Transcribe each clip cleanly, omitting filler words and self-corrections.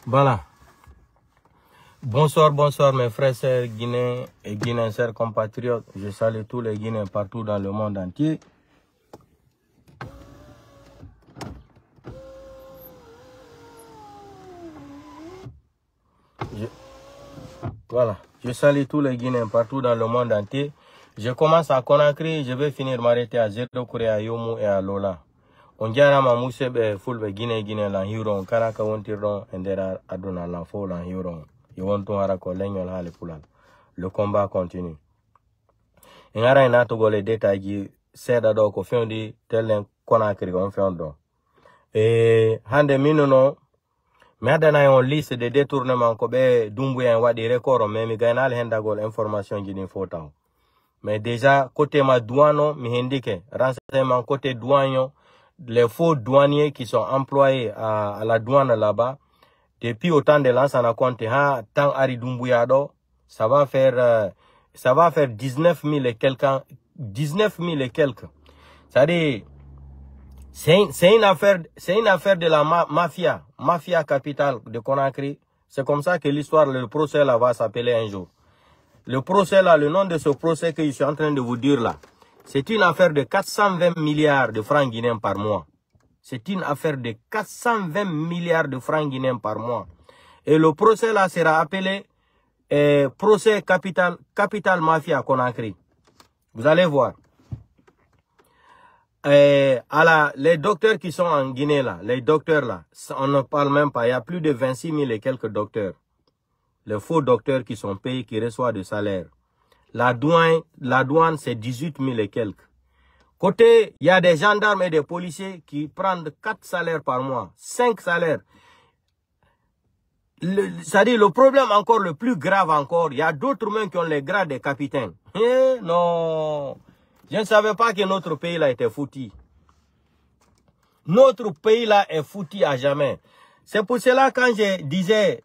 Voilà. Bonsoir, bonsoir mes frères, sœurs guinéens et guinéens, chers compatriotes. Je salue tous les Guinéens partout dans le monde entier. Voilà. Je salue tous les Guinéens partout dans le monde entier. Je commence à Conakry, je vais finir m'arrêter à Zéro Kouré, à Yomu et à Lola. On dirait ma moussebe fulbe Guinée la hiron karaka wontiron endera aduna la fo la hiron. Yonto harako legnol hale pulal. Le combat continue. Ngara ina to gole détails seda do ko fendi telen Conakry on fendo. Hande minuno mi adana yon liste de détournement ko be Doumbouya wadi record mais mi gaynal hendagol information jini fotaw. Mais déjà côté ma douane mi hendike renseignement côté douane les faux douaniers qui sont employés à la douane là-bas depuis autant de l'an ça n'a compté tant Ari Doumbouya do ça va faire 19 000 et quelques 19 000 et quelques. C'est-à-dire c'est une affaire de la mafia capitale de Conakry. C'est comme ça que l'histoire, le procès là va s'appeler un jour. Le procès là, le nom de ce procès que je suis en train de vous dire là, c'est une affaire de 420 milliards de francs guinéens par mois. C'est une affaire de 420 milliards de francs guinéens par mois. Et le procès là sera appelé procès capital mafia Conakry. Vous allez voir. Les docteurs qui sont en Guinée là, les docteurs là, on ne parle même pas. Il y a plus de 26 000 et quelques docteurs. Les faux docteurs qui sont payés, qui reçoivent de salaire. La douane c'est 18 000 et quelques. Côté, il y a des gendarmes et des policiers qui prennent 4 salaires par mois, 5 salaires. C'est-à-dire le problème encore le plus grave encore, il y a d'autres même qui ont les grades de capitaine. Non, je ne savais pas que notre pays là était foutu. Notre pays là est foutu à jamais. C'est pour cela quand je disais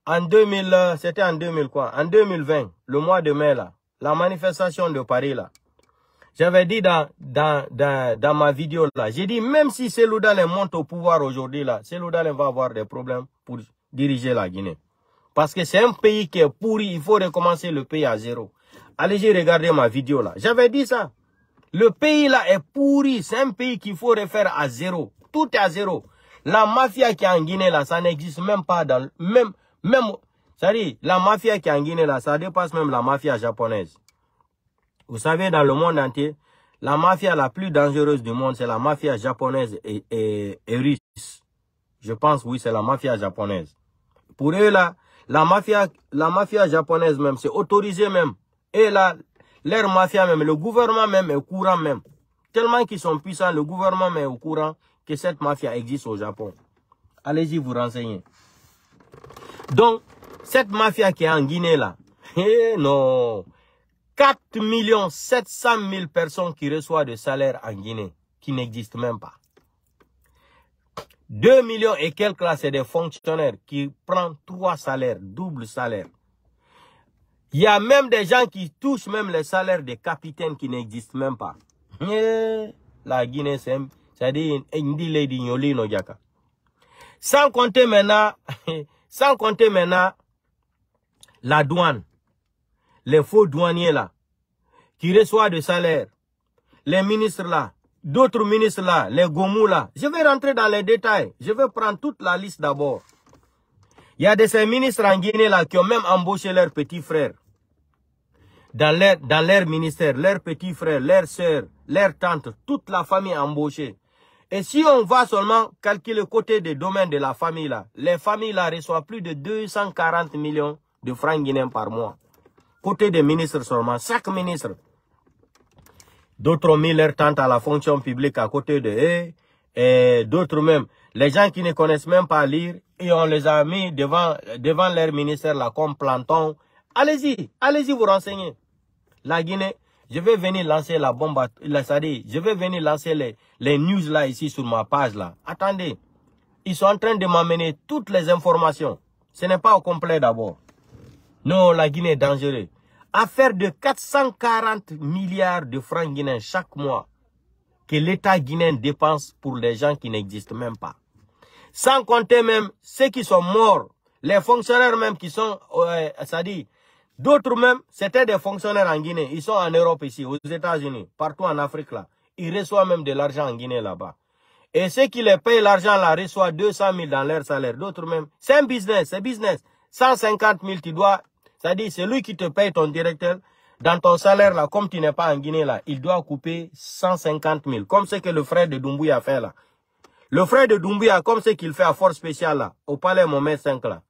en 2000, c'était en 2000 quoi, en 2020, le mois de mai là, la manifestation de Paris là. J'avais dit dans ma vidéo là, j'ai dit même si Cellou Dalein monte au pouvoir aujourd'hui là, Cellou Dalein va avoir des problèmes pour diriger la Guinée. Parce que c'est un pays qui est pourri, il faut recommencer le pays à zéro. Allez-y regarder ma vidéo là. J'avais dit ça. Le pays là est pourri, c'est un pays qu'il faut refaire à zéro. Tout est à zéro. La mafia qui est en Guinée là, ça n'existe même pas dans même c'est-à-dire la mafia qui est en Guinée là, ça dépasse même la mafia japonaise. Vous savez, dans le monde entier, la mafia la plus dangereuse du monde, c'est la mafia japonaise et russe. Je pense, oui, c'est la mafia japonaise. Pour eux, là, la mafia japonaise même, c'est autorisé même. Et là, leur mafia même, le gouvernement même est au courant même. Tellement qu'ils sont puissants, le gouvernement même est au courant que cette mafia existe au Japon. Allez-y vous renseigner. Donc, cette mafia qui est en Guinée, là, non... 4 700 000 personnes qui reçoivent de salaire en Guinée, qui n'existent même pas. 2 millions et quelques là, c'est des fonctionnaires qui prennent 3 salaires, double salaire. Il y a même des gens qui touchent même les salaires des capitaines qui n'existent même pas. La Guinée, c'est-à-dire une lady nyoli no jaka. Sans compter maintenant la douane. Les faux douaniers là, qui reçoivent de salaire, les ministres là, d'autres ministres là, les gomous là. Je vais rentrer dans les détails. Je vais prendre toute la liste d'abord. Il y a de ces ministres en Guinée là qui ont même embauché leurs petits frères. Dans leur ministère, leurs petits frères, leurs sœurs, leurs tantes, toute la famille embauchée. Et si on va seulement calculer le côté des domaines de la famille là, les familles là reçoivent plus de 240 millions de francs guinéens par mois. Côté des ministres seulement, chaque ministre. D'autres ont mis leur tente à la fonction publique à côté de eux. Et d'autres même, les gens qui ne connaissent même pas lire, et on les a mis devant leur ministère là comme planton. Allez-y vous renseigner. La Guinée, je vais venir lancer la bombe, je vais venir lancer les news là ici sur ma page là. Attendez, ils sont en train de m'amener toutes les informations. Ce n'est pas au complet d'abord. Non, la Guinée est dangereuse. Affaire de 440 milliards de francs guinéens chaque mois que l'État guinéen dépense pour les gens qui n'existent même pas. Sans compter même ceux qui sont morts, les fonctionnaires même qui sont, c'est-à-dire, d'autres même, c'était des fonctionnaires en Guinée. Ils sont en Europe ici, aux États-Unis, partout en Afrique là. Ils reçoivent même de l'argent en Guinée là-bas. Et ceux qui les payent l'argent là reçoivent 200 000 dans leur salaire. D'autres même, c'est un business, c'est business. 150 000, tu dois, c'est-à-dire, c'est lui qui te paye ton directeur. Dans ton salaire là, comme tu n'es pas en Guinée là, il doit couper 150 000. Comme ce que le frère de Doumbouya fait là. Le frère de Doumbouya, comme ce qu'il fait à Force Spéciale là, au palais Mohamed V là.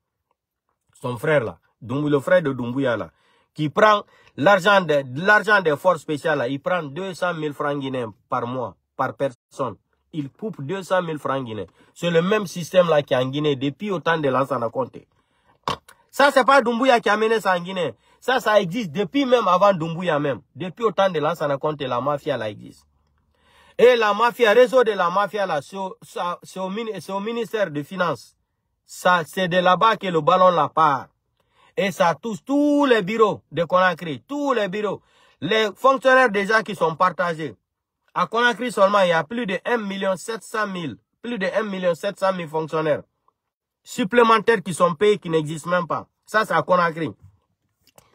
Son frère là, le frère de Doumbouya là, qui prend l'argent des Forces Spéciales là, il prend 200 000 francs guinéens par mois, par personne. Il coupe 200 000 francs guinéens. C'est le même système là qui est en Guinée depuis autant de Lansana Conté. Ça, c'est pas Doumbouya qui a mené ça en Guinée. Ça existe depuis même avant Doumbouya même. Depuis autant de Lansana Conté, la mafia là existe. Et la mafia, réseau de la mafia là, c'est au ministère des Finances. C'est de là-bas que le ballon la part. Et ça touche tous les bureaux de Conakry, tous les bureaux. Les fonctionnaires déjà qui sont partagés. À Conakry seulement, il y a plus de 1 700 000, plus de 1 700 000 fonctionnaires supplémentaires qui sont payés, qui n'existent même pas. Ça, c'est à Conakry.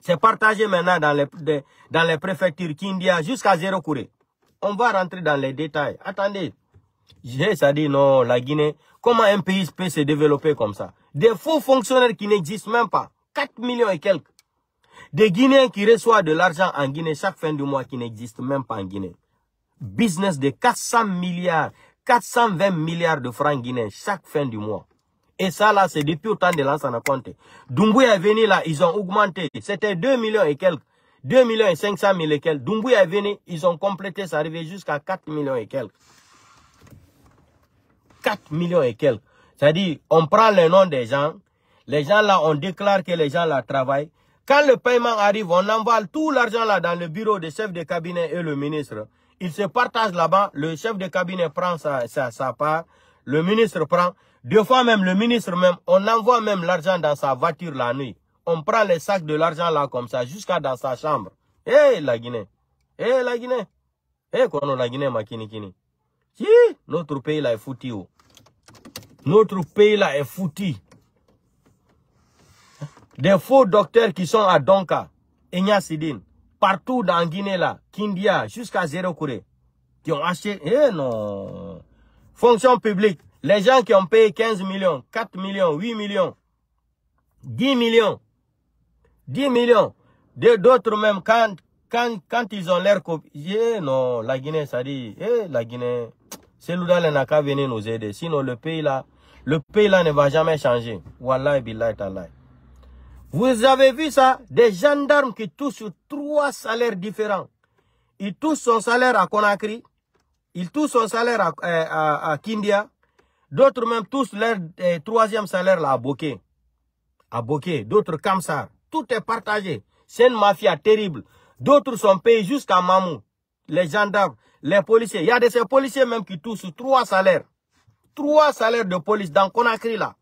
C'est partagé maintenant dans les préfectures Kindia jusqu'à Zéro Kouré. On va rentrer dans les détails. Attendez. Ça dit non, la Guinée, comment un pays peut se développer comme ça? Des faux fonctionnaires qui n'existent même pas. 4 millions et quelques. Des Guinéens qui reçoivent de l'argent en Guinée chaque fin du mois qui n'existent même pas en Guinée. Business de 400 milliards, 420 milliards de francs guinéens chaque fin du mois. Et ça là, c'est depuis autant de Lansana Conté. Doumbouya est venu là, ils ont augmenté. C'était 2 millions et quelques. 2 millions et 500 000 et quelques. Doumbouya est venu, ils ont complété, ça arrivé jusqu'à 4 millions et quelques. 4 millions et quelques. C'est-à-dire, on prend le nom des gens là, on déclare que les gens là travaillent. Quand le paiement arrive, on envoie tout l'argent là dans le bureau des chefs de cabinet et le ministre. Ils se partagent là-bas, le chef de cabinet prend sa part, le ministre prend. Deux fois même, le ministre même, on envoie même l'argent dans sa voiture la nuit. On prend les sacs de l'argent là comme ça, jusqu'à dans sa chambre. Eh la Guinée, la Guinée, qu'on la Guinée makinikini. Si, notre pays là est foutu. Notre pays là est foutu. Des faux docteurs qui sont à Donka, Enya Sidine, partout dans Guinée là, Kindia, jusqu'à Zéro Kouré, qui ont acheté, non. Fonction publique, les gens qui ont payé 15 millions, 4 millions, 8 millions, 10 millions, 10 millions, d'autres même, quand ils ont l'air copiés, non, la Guinée, ça dit, la Guinée, c'est l'Oudal n'a qu'à venir nous aider, sinon le pays là ne va jamais changer. Wallahi billahi ta'ala. Vous avez vu ça? Des gendarmes qui touchent 3 salaires différents. Ils touchent son salaire à Conakry. Ils touchent son salaire à Kindia. D'autres même touchent leur 3e salaire là à Boké. À Boké. D'autres Kamsar. Tout est partagé. C'est une mafia terrible. D'autres sont payés jusqu'à Mamou. Les gendarmes, les policiers. Il y a de ces policiers même qui touchent 3 salaires. 3 salaires de police dans Conakry là.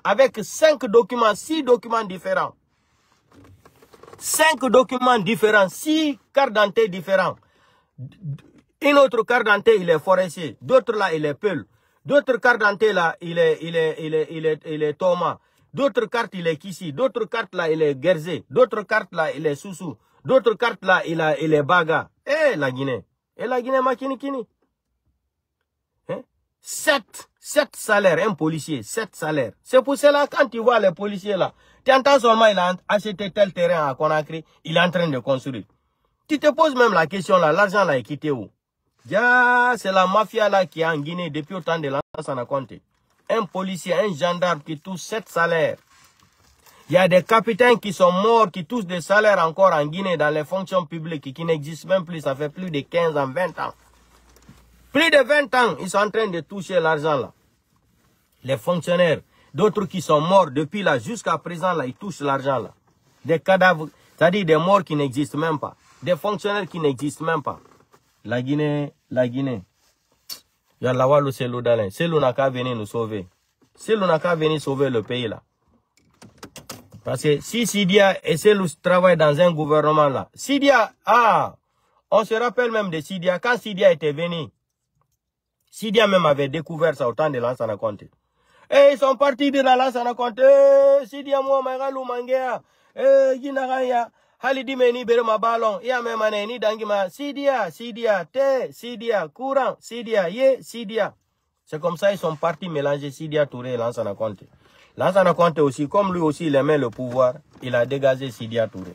Avec 5 documents, 6 documents différents. 5 documents différents, 6 cartes d'identité différents. Une autre carte d'identité, il est forestier. D'autres là, il est Peul. D'autres cartes d'identité là, il est Thomas. D'autres cartes, il est Kissi. D'autres cartes là, il est Gerzé. D'autres cartes là, il est Soussou. D'autres cartes là, il est Baga. La Guinée. Et la Guinée Makinikini. 7 salaires, un policier, 7 salaires. C'est pour cela, quand tu vois les policiers là, tu entends seulement il a acheté tel terrain à Conakry, il est en train de construire. Tu te poses même la question là, l'argent là est quitté où? C'est la mafia là qui est en Guinée depuis autant de Lansana Conté. Un policier, un gendarme qui touche 7 salaires. Il y a des capitaines qui sont morts, qui touchent des salaires encore en Guinée dans les fonctions publiques qui n'existent même plus, ça fait plus de 15 ans, 20 ans. Plus de 20 ans, ils sont en train de toucher l'argent là. Les fonctionnaires, d'autres qui sont morts depuis là jusqu'à présent là, ils touchent l'argent là. Des cadavres, c'est-à-dire des morts qui n'existent même pas. Des fonctionnaires qui n'existent même pas. La Guinée. Yalla Walou Selou Dalin. Selou n'a qu'à venir nous sauver. Selou n'a qu'à venir sauver le pays là. Parce que si Sidia et Selou travaillent dans un gouvernement là. Sidia, on se rappelle même de Sidia. Quand Sidia était venu, Sidia même avait découvert ça au temps de Lansana Conté. Et ils sont partis de la Lansana Conté. Sidi Amo Magalou Mangea. Ginagaya. Halidi Meni Berema Ballon. Ya Memaneni Dangima. Sidia, Te, Sidia, Courant, Sidia, Ye, Sidia. C'est comme ça ils sont partis mélanger Sidia Touré et Lansana Conté. Lansana Conté aussi, comme lui aussi il aimait le pouvoir, il a dégagé Sidia Touré.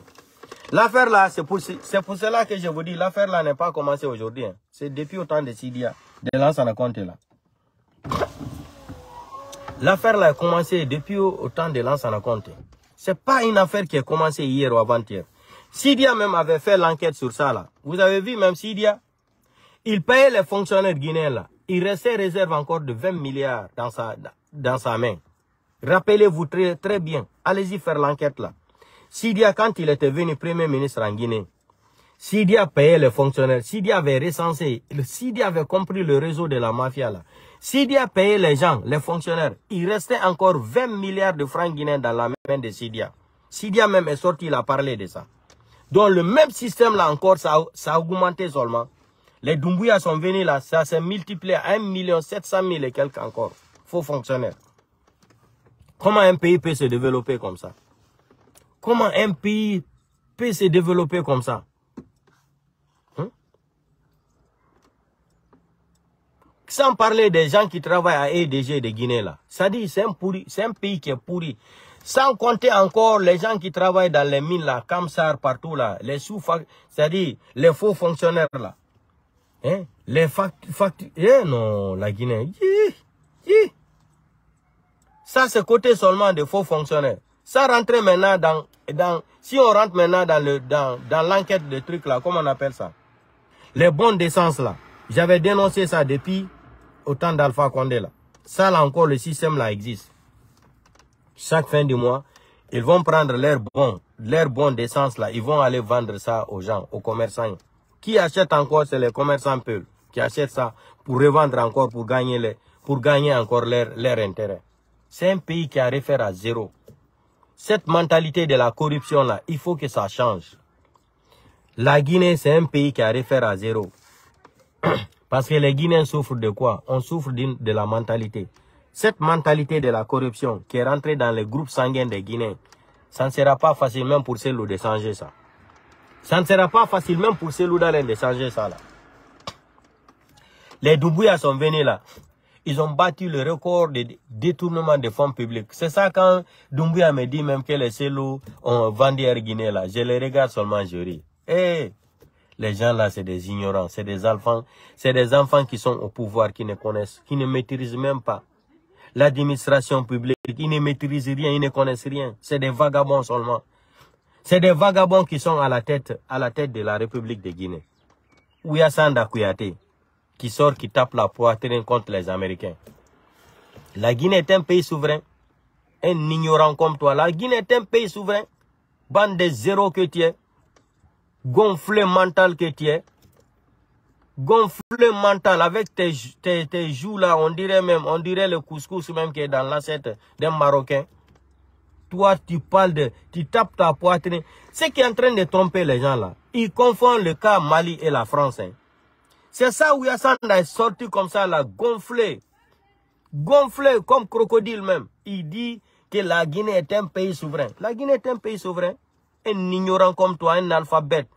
L'affaire là, c'est pour cela que je vous dis, l'affaire là n'est pas commencé aujourd'hui. Hein. C'est depuis au temps de Sidia, de Lansana Conté là. L'affaire là a commencé depuis au temps de Lansana Conté. C'est pas une affaire qui a commencé hier ou avant-hier. Sidia même avait fait l'enquête sur ça là. Vous avez vu même Sidia, il payait les fonctionnaires guinéens là. Il restait réserve encore de 20 milliards dans sa main. Rappelez-vous très bien. Allez-y faire l'enquête là. Sidia, quand il était venu Premier ministre en Guinée, Sidia payait les fonctionnaires. Sidia avait recensé. Sidia avait compris le réseau de la mafia là. Sidia payait les gens, les fonctionnaires. Il restait encore 20 milliards de francs guinéens dans la main de Sidia. Sidia même est sorti, il a parlé de ça. Donc le même système là encore, ça a augmenté seulement. Les Doumbouya sont venus là, ça s'est multiplié à 1 700 000 et quelques encore. Faux fonctionnaires. Comment un pays peut se développer comme ça? Comment un pays peut se développer comme ça? Sans parler des gens qui travaillent à EDG de Guinée là. Ça dit, c'est un pays qui est pourri. Sans compter encore les gens qui travaillent dans les mines là, Kamsar partout là, les c'est-à-dire les faux fonctionnaires là. Hein? Les non, la Guinée. Ça, c'est côté seulement des faux fonctionnaires. Ça rentre maintenant si on rentre maintenant dans l'enquête de trucs là, comment on appelle ça? Les bons d'essence là. J'avais dénoncé ça depuis au temps d'Alpha Condé là. Ça là encore, le système là existe. Chaque fin du mois, ils vont prendre leur bon d'essence là, ils vont aller vendre ça aux gens, aux commerçants. Qui achète encore, c'est les commerçants peuls qui achètent ça pour revendre encore, pour gagner encore leur intérêt. C'est un pays qui a référé à zéro. Cette mentalité de la corruption là, il faut que ça change. La Guinée, c'est un pays qui a référé à zéro. Parce que les Guinéens souffrent de quoi? On souffre de la mentalité. Cette mentalité de la corruption qui est rentrée dans les groupes sanguins des Guinéens, ça ne sera pas facile même pour ceux de changer ça. Ça ne sera pas facile même pour ceux de changer ça là. Les Doumbouya sont venus là. Ils ont battu le record de détournement de fonds publics. C'est ça quand Doumbouya me dit même que les Célou ont vendu Air Guinée là. Je les regarde seulement, je ris. Eh, les gens là, c'est des ignorants, c'est des enfants qui sont au pouvoir, qui ne connaissent, qui ne maîtrisent même pas l'administration publique. Ils ne maîtrisent rien, ils ne connaissent rien. C'est des vagabonds seulement. C'est des vagabonds qui sont à la tête de la République de Guinée. Ouya Sanda Kouyaté, qui sort, qui tape la poitrine contre les Américains. La Guinée est un pays souverain. Un ignorant comme toi. La Guinée est un pays souverain. Bande de zéro que tu es. Gonflé mental que tu es. Gonflé mental avec tes joues là. On dirait le couscous même qui est dans l'assiette d'un Marocain. Toi, tu tapes ta poitrine. Ce qui est en train de tromper les gens là. Ils confondent le cas Mali et la France. Hein. C'est ça où Yassanda est sorti comme ça là, gonflé. Gonflé comme crocodile même. Il dit que la Guinée est un pays souverain. La Guinée est un pays souverain. Un ignorant comme toi, un alphabète.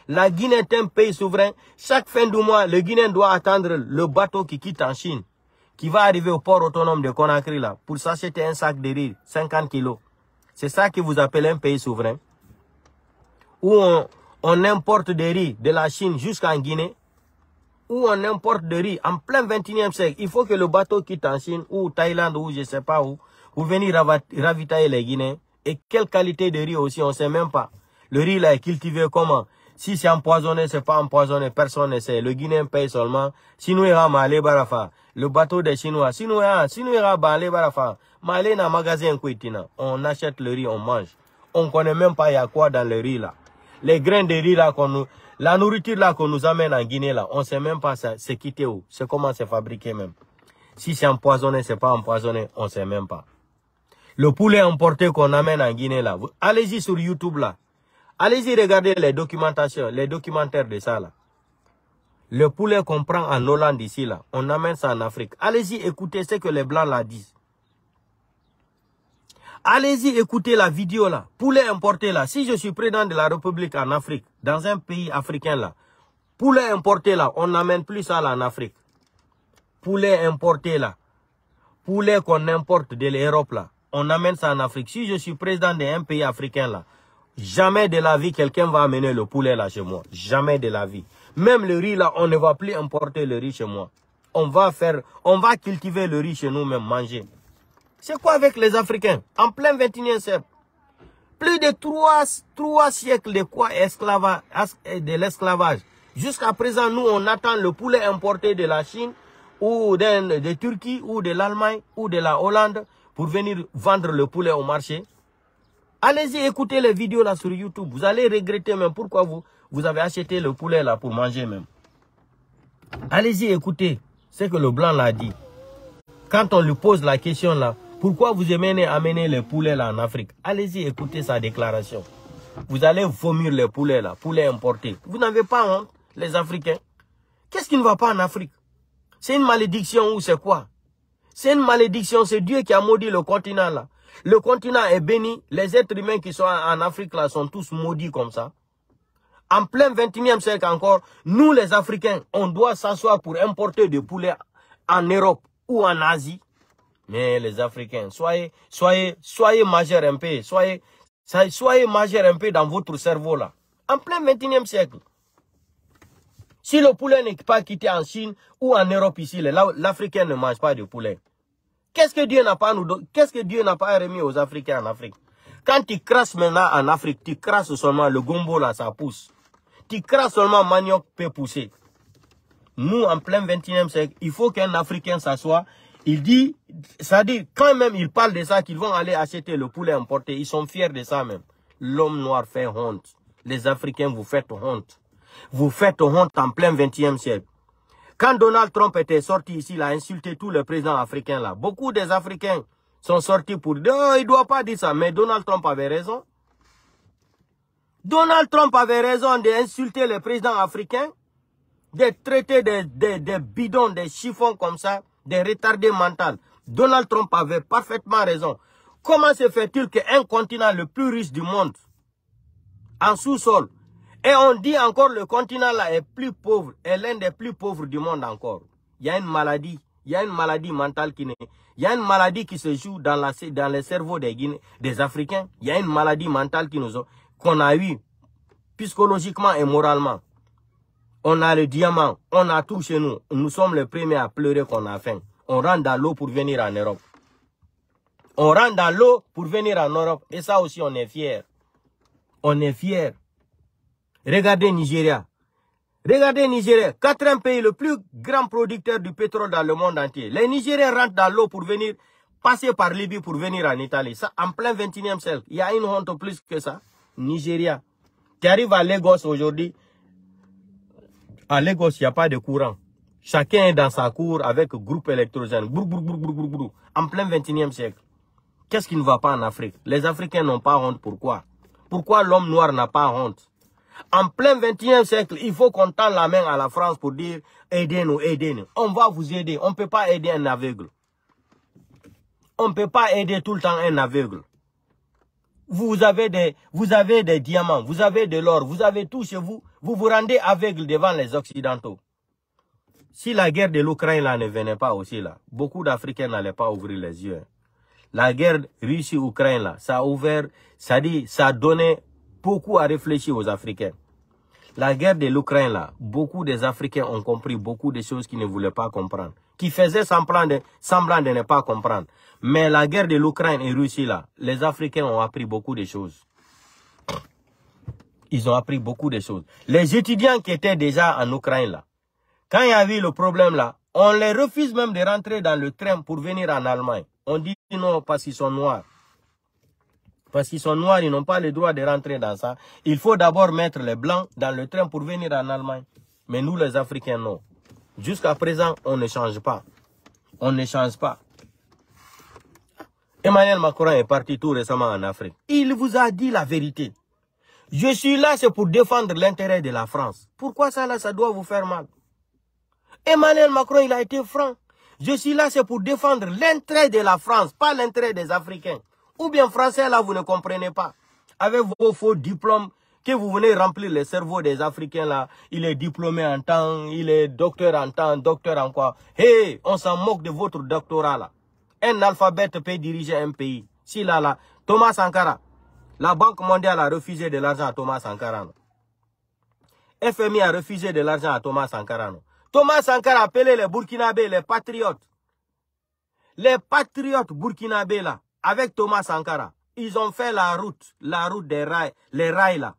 La Guinée est un pays souverain. Chaque fin du mois, le Guinéen doit attendre le bateau qui quitte en Chine, qui va arriver au port autonome de Conakry là, pour s'acheter un sac de riz, 50 kilos. C'est ça que vous appelez un pays souverain. Où on importe des riz de la Chine jusqu'en Guinée. Où on importe des riz en plein 21e siècle. Il faut que le bateau quitte en Chine ou Thaïlande ou je ne sais pas où, pour venir ravitailler les Guinéens. Et quelle qualité de riz aussi, on ne sait même pas. Le riz là est cultivé comment? Si c'est empoisonné, c'est pas empoisonné, personne ne sait. Le Guinéen paye seulement. Sinuera Malé Barafa. Le bateau des Chinois. Sinuera Malé Barafa. Malé na magasin Kouitina. On achète le riz, on mange. On ne connaît même pas il y a quoi dans le riz là. Les grains de riz là la nourriture là qu'on nous amène en Guinée là, on ne sait même pas c'est quitté où. C'est comment c'est fabriqué même. Si c'est empoisonné, c'est pas empoisonné, on ne sait même pas. Le poulet importé qu'on amène en Guinée là, allez-y sur YouTube là. Allez-y regarder les documentations, les documentaires de ça là. Le poulet qu'on prend en Hollande ici là, on amène ça en Afrique. Allez-y écoutez ce que les Blancs là disent. Allez-y, écoutez la vidéo là. Poulet importé là. Si je suis président de la République en Afrique, dans un pays africain là, poulet importé là, on n'amène plus ça là en Afrique. Poulet importé là. Poulet qu'on importe de l'Europe là. On amène ça en Afrique. Si je suis président d'un pays africain là, jamais de la vie quelqu'un va amener le poulet là chez moi. Jamais de la vie. Même le riz là, on ne va plus importer le riz chez moi. On va cultiver le riz chez nous-mêmes, manger. C'est quoi avec les Africains? En plein 21e siècle. Plus de 3 siècles de quoi de l'esclavage. Jusqu'à présent, nous, on attend le poulet importé de la Chine, ou de Turquie, ou de l'Allemagne, ou de la Hollande, pour venir vendre le poulet au marché. Allez-y, écoutez les vidéos là sur YouTube. Vous allez regretter même pourquoi vous avez acheté le poulet là pour manger même. Allez-y, écoutez ce que le blanc l'a dit. Quand on lui pose la question là, pourquoi vous aimez amener les poulets là en Afrique? Allez-y, écoutez sa déclaration. Vous allez vomir les poulets là, poulets importés. Vous n'avez pas honte, les Africains? Qu'est-ce qui ne va pas en Afrique? C'est une malédiction ou c'est quoi? C'est une malédiction, c'est Dieu qui a maudit le continent là. Le continent est béni, les êtres humains qui sont en Afrique là sont tous maudits comme ça. En plein 21e siècle encore, nous les Africains, on doit s'asseoir pour importer des poulets en Europe ou en Asie. Mais les Africains, soyez majeurs un peu, soyez majeurs un peu dans votre cerveau là. En plein 21e siècle. Si le poulet n'est pas quitté en Chine ou en Europe ici, l'Africain ne mange pas de poulet. Qu'est-ce que Dieu n'a pas remis aux Africains en Afrique? Quand tu crasses maintenant en Afrique, tu crasses seulement le gombo là, ça pousse. Tu crasses seulement manioc peut pousser. Nous, en plein 21e siècle, il faut qu'un Africain s'assoie. Il dit, c'est-à-dire, quand même ils parlent de ça, qu'ils vont aller acheter le poulet importé, ils sont fiers de ça même. L'homme noir fait honte. Les Africains, vous faites honte. Vous faites honte en plein 20e siècle. Quand Donald Trump était sorti ici, il a insulté tous les présidents africains là. Beaucoup des Africains sont sortis pour dire, oh, il ne doit pas dire ça. Mais Donald Trump avait raison. Donald Trump avait raison d'insulter les présidents africains, de traiter des bidons, des chiffons comme ça, des retardés mentaux. Donald Trump avait parfaitement raison. Comment se fait-il qu'un continent le plus riche du monde, en sous-sol, et on dit encore le continent là est plus pauvre, est l'un des plus pauvres du monde encore. Il y a une maladie mentale il y a une maladie qui se joue dans les cerveaux des Africains. Il y a une maladie mentale qu'on a eu psychologiquement et moralement. On a le diamant, on a tout chez nous. Nous sommes les premiers à pleurer qu'on a faim. On rentre dans l'eau pour venir en Europe. On rentre dans l'eau pour venir en Europe. Et ça aussi, on est fiers. On est fiers. Regardez Nigeria. Regardez Nigeria. 4e pays le plus grand producteur du pétrole dans le monde entier. Les Nigériens rentrent dans l'eau pour venir, passer par Libye pour venir en Italie. Ça, en plein 21e siècle. Il y a une honte plus que ça. Nigeria. Tu arrives à Lagos aujourd'hui. À Lagos, il n'y a pas de courant. Chacun est dans sa cour avec groupe électrogène. En plein 21e siècle. Qu'est-ce qui ne va pas en Afrique? Les Africains n'ont pas honte. Pourquoi? Pourquoi l'homme noir n'a pas honte? En plein 21e siècle, il faut qu'on tende la main à la France pour dire aidez-nous, aidez-nous. On va vous aider. On ne peut pas aider un aveugle. On ne peut pas aider tout le temps un aveugle. Vous avez des diamants, vous avez de l'or, vous avez tout chez vous. Vous vous rendez aveugle devant les Occidentaux. Si la guerre de l'Ukraine là ne venait pas aussi là, beaucoup d'Africains n'allaient pas ouvrir les yeux. La guerre Russie-Ukraine là, ça a ouvert, ça a donné beaucoup à réfléchir aux Africains. La guerre de l'Ukraine là, beaucoup des Africains ont compris beaucoup de choses qu'ils ne voulaient pas comprendre, qui faisaient semblant de ne pas comprendre. Mais la guerre de l'Ukraine et Russie là, les Africains ont appris beaucoup de choses. Ils ont appris beaucoup de choses. Les étudiants qui étaient déjà en Ukraine là, quand il y a eu le problème là, on les refuse même de rentrer dans le train pour venir en Allemagne. On dit non parce qu'ils sont noirs. Parce qu'ils sont noirs, ils n'ont pas le droit de rentrer dans ça. Il faut d'abord mettre les blancs dans le train pour venir en Allemagne. Mais nous les Africains, non. Jusqu'à présent, on ne change pas. On ne change pas. Emmanuel Macron est parti tout récemment en Afrique. Il vous a dit la vérité. Je suis là, c'est pour défendre l'intérêt de la France. Pourquoi ça là, ça doit vous faire mal? Emmanuel Macron, il a été franc. Je suis là, c'est pour défendre l'intérêt de la France, pas l'intérêt des Africains. Ou bien français, là, vous ne comprenez pas. Avec vos faux diplômes, que vous venez remplir le cerveau des Africains, là. Il est diplômé en temps, il est docteur en temps, docteur en quoi. Hey, on s'en moque de votre doctorat, là. Un alphabète peut diriger un pays. Si là, Thomas Sankara, la Banque mondiale a refusé de l'argent à Thomas Sankara. Non? FMI a refusé de l'argent à Thomas Sankara. Non? Thomas Sankara appelait les Burkinabés, les patriotes. Les patriotes burkinabés, là, avec Thomas Sankara, ils ont fait la route des rails, les rails, là.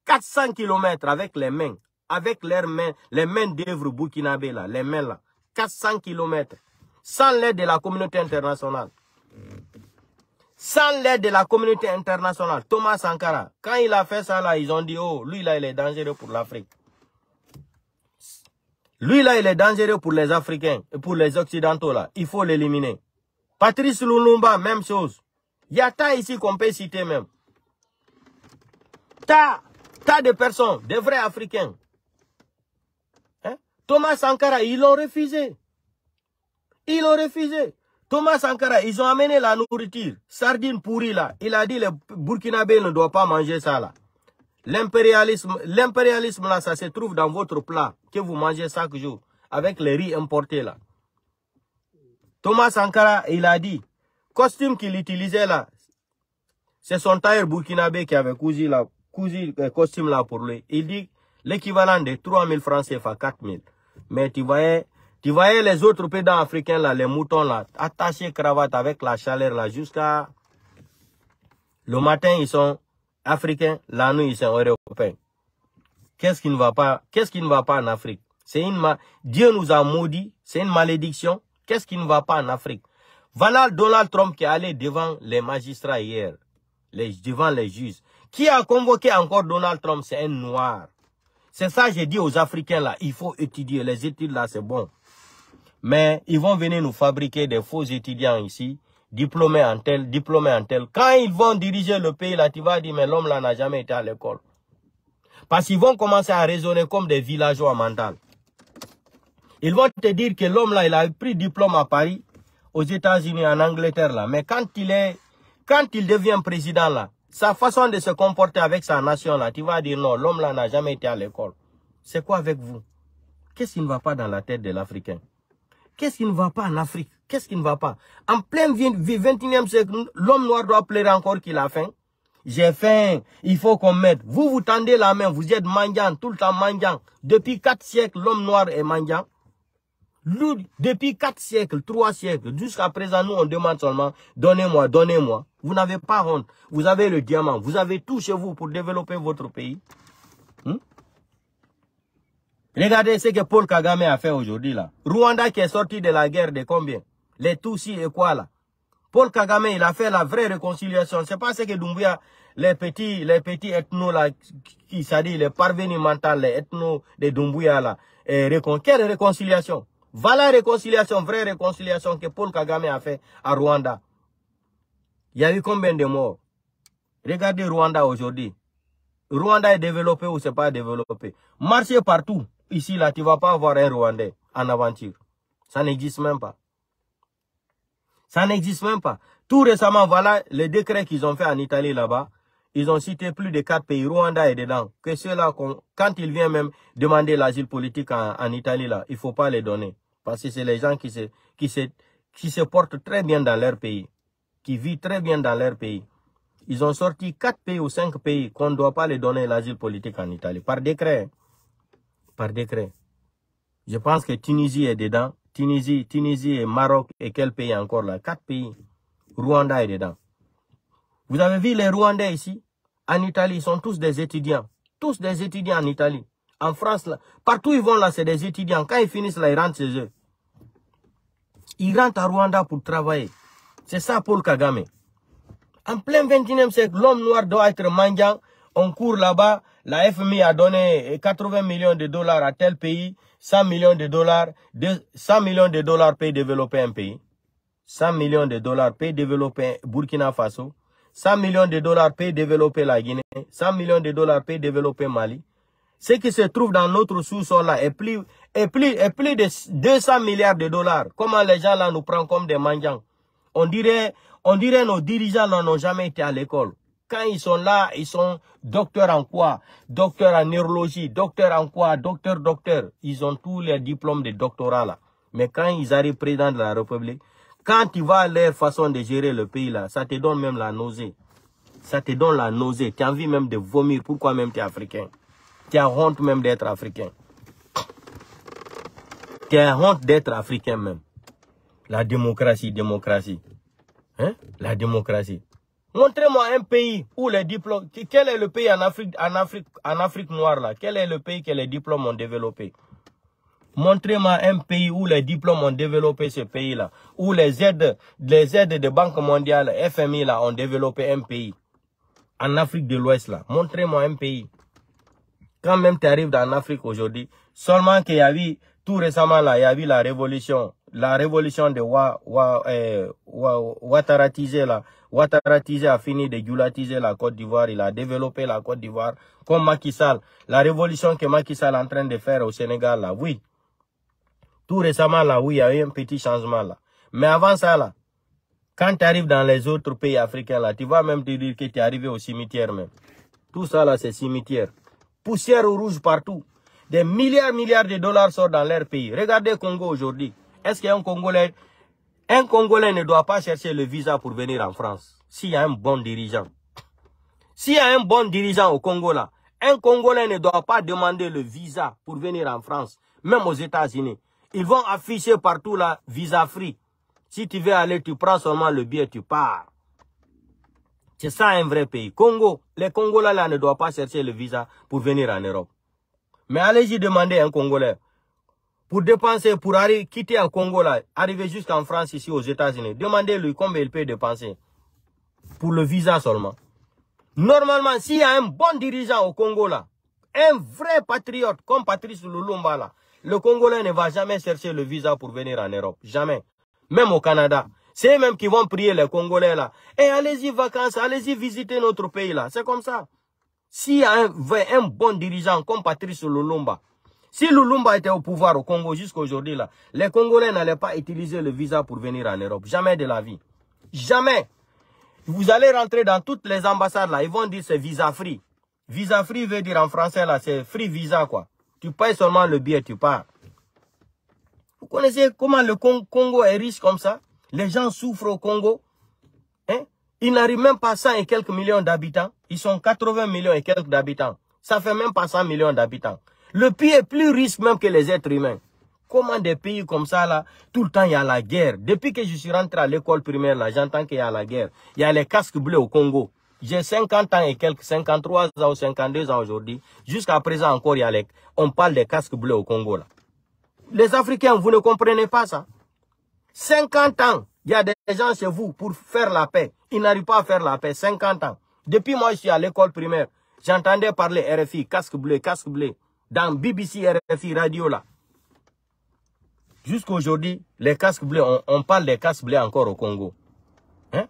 400 km avec les mains, avec leurs mains, les mains d'œuvre burkinabés, là, les mains, là. 400 km. Sans l'aide de la communauté internationale. Sans l'aide de la communauté internationale, Thomas Sankara, quand il a fait ça, là, ils ont dit, oh, lui, là, il est dangereux pour l'Afrique. Lui, là, il est dangereux pour les Africains et pour les Occidentaux, là. Il faut l'éliminer. Patrice Lumumba, même chose. Il y a tas ici qu'on peut citer même. Tas de personnes, des vrais Africains. Hein? Thomas Sankara, ils l'ont refusé. Ils l'ont refusé. Thomas Sankara, ils ont amené la nourriture. Sardine pourrie là. Il a dit les Burkinabés ne doivent pas manger ça là. L'impérialisme là, ça se trouve dans votre plat que vous mangez chaque jour. Avec les riz importés là. Thomas Sankara, il a dit, costume qu'il utilisait là, c'est son tailleur burkinabé qui avait cousu le costume là pour lui. Il dit l'équivalent de 3000 francs CFA, 4000. Mais tu voyais les autres pédants africains là, les moutons là, attachés cravate avec la chaleur là, jusqu'à le matin ils sont africains, la nuit ils sont européens. Qu'est-ce qui ne va pas en Afrique? Dieu nous a maudit, c'est une malédiction. Qu'est-ce qui ne va pas en Afrique? Voilà Donald Trump qui est allé devant les magistrats hier, devant les juges. Qui a convoqué encore Donald Trump? C'est un noir. C'est ça que j'ai dit aux Africains là, il faut étudier. Les études là, c'est bon. Mais ils vont venir nous fabriquer des faux étudiants ici, diplômés en tel. Quand ils vont diriger le pays là, tu vas dire, mais l'homme là n'a jamais été à l'école. Parce qu'ils vont commencer à raisonner comme des villageois mentaux. Ils vont te dire que l'homme là, il a pris diplôme à Paris, aux États-Unis, en Angleterre là. Mais quand il devient président là, sa façon de se comporter avec sa nation là, tu vas dire non, l'homme là n'a jamais été à l'école. C'est quoi avec vous? Qu'est-ce qui ne va pas dans la tête de l'Africain? Qu'est-ce qui ne va pas en Afrique? Qu'est-ce qui ne va pas? En plein 21e siècle, l'homme noir doit pleurer encore qu'il a faim. J'ai faim, il faut qu'on m'aide. Vous tendez la main, vous êtes mendiant, tout le temps mendiant. Depuis 4 siècles, l'homme noir est mendiant. Depuis 4 siècles, 3 siècles, jusqu'à présent, nous on demande seulement, donnez-moi, donnez-moi. Vous n'avez pas honte. Vous avez le diamant, vous avez tout chez vous pour développer votre pays. Regardez ce que Paul Kagame a fait aujourd'hui là. Rwanda qui est sorti de la guerre de combien? Les Tutsis et quoi là? Paul Kagame, il a fait la vraie réconciliation. C'est pas ce que Doumbouya, les petits ethnos là, qui c'est-à-dire les parvenus mentaux, les ethnos de Doumbouya là. Quelle réconciliation? Voilà la réconciliation, vraie réconciliation que Paul Kagame a fait à Rwanda. Il y a eu combien de morts? Regardez Rwanda aujourd'hui. Rwanda est développé ou c'est pas développé? Marchez partout. Ici, là, tu ne vas pas avoir un Rwandais en aventure. Ça n'existe même pas. Ça n'existe même pas. Tout récemment, voilà les décrets qu'ils ont fait en Italie là-bas. Ils ont cité plus de 4 pays. Rwanda est dedans. Que ceux-là, quand ils viennent même demander l'asile politique en Italie, là, il ne faut pas les donner. Parce que c'est les gens qui se portent très bien dans leur pays. Qui vivent très bien dans leur pays. Ils ont sorti 4 pays ou 5 pays qu'on ne doit pas les donner l'asile politique en Italie. Par décret. Par décret. Je pense que Tunisie est dedans. Tunisie et Maroc et quel pays encore là? 4 pays. Rwanda est dedans. Vous avez vu les Rwandais ici? En Italie, ils sont tous des étudiants. Tous des étudiants en Italie. En France, là, partout ils vont là, c'est des étudiants. Quand ils finissent là, ils rentrent chez eux. Ils rentrent à Rwanda pour travailler. C'est ça Paul Kagame. En plein 21e siècle, l'homme noir doit être mendiant. On court là-bas. La FMI a donné 80 millions de dollars à tel pays. 100 millions de dollars. 100 millions de dollars peut développer un pays. 100 millions de dollars peut développer Burkina Faso. 100 millions de dollars peut développer la Guinée. 100 millions de dollars peut développer Mali. Ce qui se trouve dans notre sous-sol là est plus de 200 milliards de dollars. Comment les gens là nous prennent comme des mendiants? On dirait nos dirigeants n'ont jamais été à l'école. Quand ils sont là, ils sont docteurs en quoi? Docteurs en neurologie, docteurs en quoi? Docteurs. Ils ont tous les diplômes de doctorat là. Mais quand ils arrivent président de la République, quand tu vois leur façon de gérer le pays là, ça te donne même la nausée. Ça te donne la nausée. Tu as envie même de vomir. Pourquoi même tu es africain? Tu as honte même d'être africain. Tu as honte d'être africain même. La démocratie. Hein? La démocratie. Montrez-moi un pays où les diplômes... Quel est le pays en Afrique noire là? Quel est le pays que les diplômes ont développé? Montrez-moi un pays où les diplômes ont développé ce pays-là. Où les aides de Banque mondiale, FMI là, ont développé un pays. En Afrique de l'Ouest là. Montrez-moi un pays. Quand même tu arrives en Afrique aujourd'hui, seulement qu'il y a eu, tout récemment là, il y a eu la révolution de Ouattara là. Ouattara a fini de gulatiser la Côte d'Ivoire, il a développé la Côte d'Ivoire, comme Macky Sall. La révolution que Macky Sall est en train de faire au Sénégal là, oui. Tout récemment là, oui, il y a eu un petit changement là. Mais avant ça là, quand tu arrives dans les autres pays africains là, tu vas même te dire que tu es arrivé au cimetière même. Tout ça là, c'est cimetière. Poussière rouge partout. Des milliards de dollars sortent dans leur pays. Regardez le Congo aujourd'hui. Est-ce qu'un Congolais ne doit pas chercher le visa pour venir en France? S'il y a un bon dirigeant. S'il y a un bon dirigeant au Congo là, un Congolais ne doit pas demander le visa pour venir en France. Même aux États-Unis. Ils vont afficher partout là, visa free. Si tu veux aller, tu prends seulement le billet, tu pars. C'est ça un vrai pays. Congo, les Congolais là ne doivent pas chercher le visa pour venir en Europe. Mais allez-y demander à un Congolais pour dépenser, pour quitter le Congo là, arriver jusqu'en France ici aux États-Unis. Demandez-lui combien il peut dépenser pour le visa seulement. Normalement, s'il y a un bon dirigeant au Congo là, un vrai patriote comme Patrice Lumumba là, le Congolais ne va jamais chercher le visa pour venir en Europe. Jamais. Même au Canada. C'est eux même qui vont prier les Congolais là. Et allez-y vacances, allez-y visiter notre pays là. C'est comme ça. S'il y a un bon dirigeant comme Patrice Lumumba, si Lumumba était au pouvoir au Congo jusqu'à aujourd'hui là, les Congolais n'allaient pas utiliser le visa pour venir en Europe. Jamais de la vie. Jamais. Vous allez rentrer dans toutes les ambassades là, ils vont dire c'est visa free. Visa free veut dire en français là, c'est free visa quoi. Tu payes seulement le billet, tu pars. Vous connaissez comment le Congo est riche comme ça? Les gens souffrent au Congo. Hein? Ils n'arrivent même pas à 100 et quelques millions d'habitants. Ils sont 80 millions et quelques d'habitants. Ça fait même pas 100 millions d'habitants. Le pays est plus riche même que les êtres humains. Comment des pays comme ça là, tout le temps il y a la guerre. Depuis que je suis rentré à l'école primaire là, j'entends qu'il y a la guerre. Il y a les casques bleus au Congo. J'ai 50 ans et quelques, 53 ans ou 52 ans aujourd'hui. Jusqu'à présent encore, on parle des casques bleus au Congo là. Les Africains, vous ne comprenez pas ça. 50 ans, il y a des gens chez vous pour faire la paix. Ils n'arrivent pas à faire la paix. 50 ans. Depuis moi, je suis à l'école primaire. J'entendais parler RFI, casque bleu. Dans BBC, RFI, radio là. Jusqu'aujourd'hui, les casques bleus, on parle des casques bleus encore au Congo. Hein?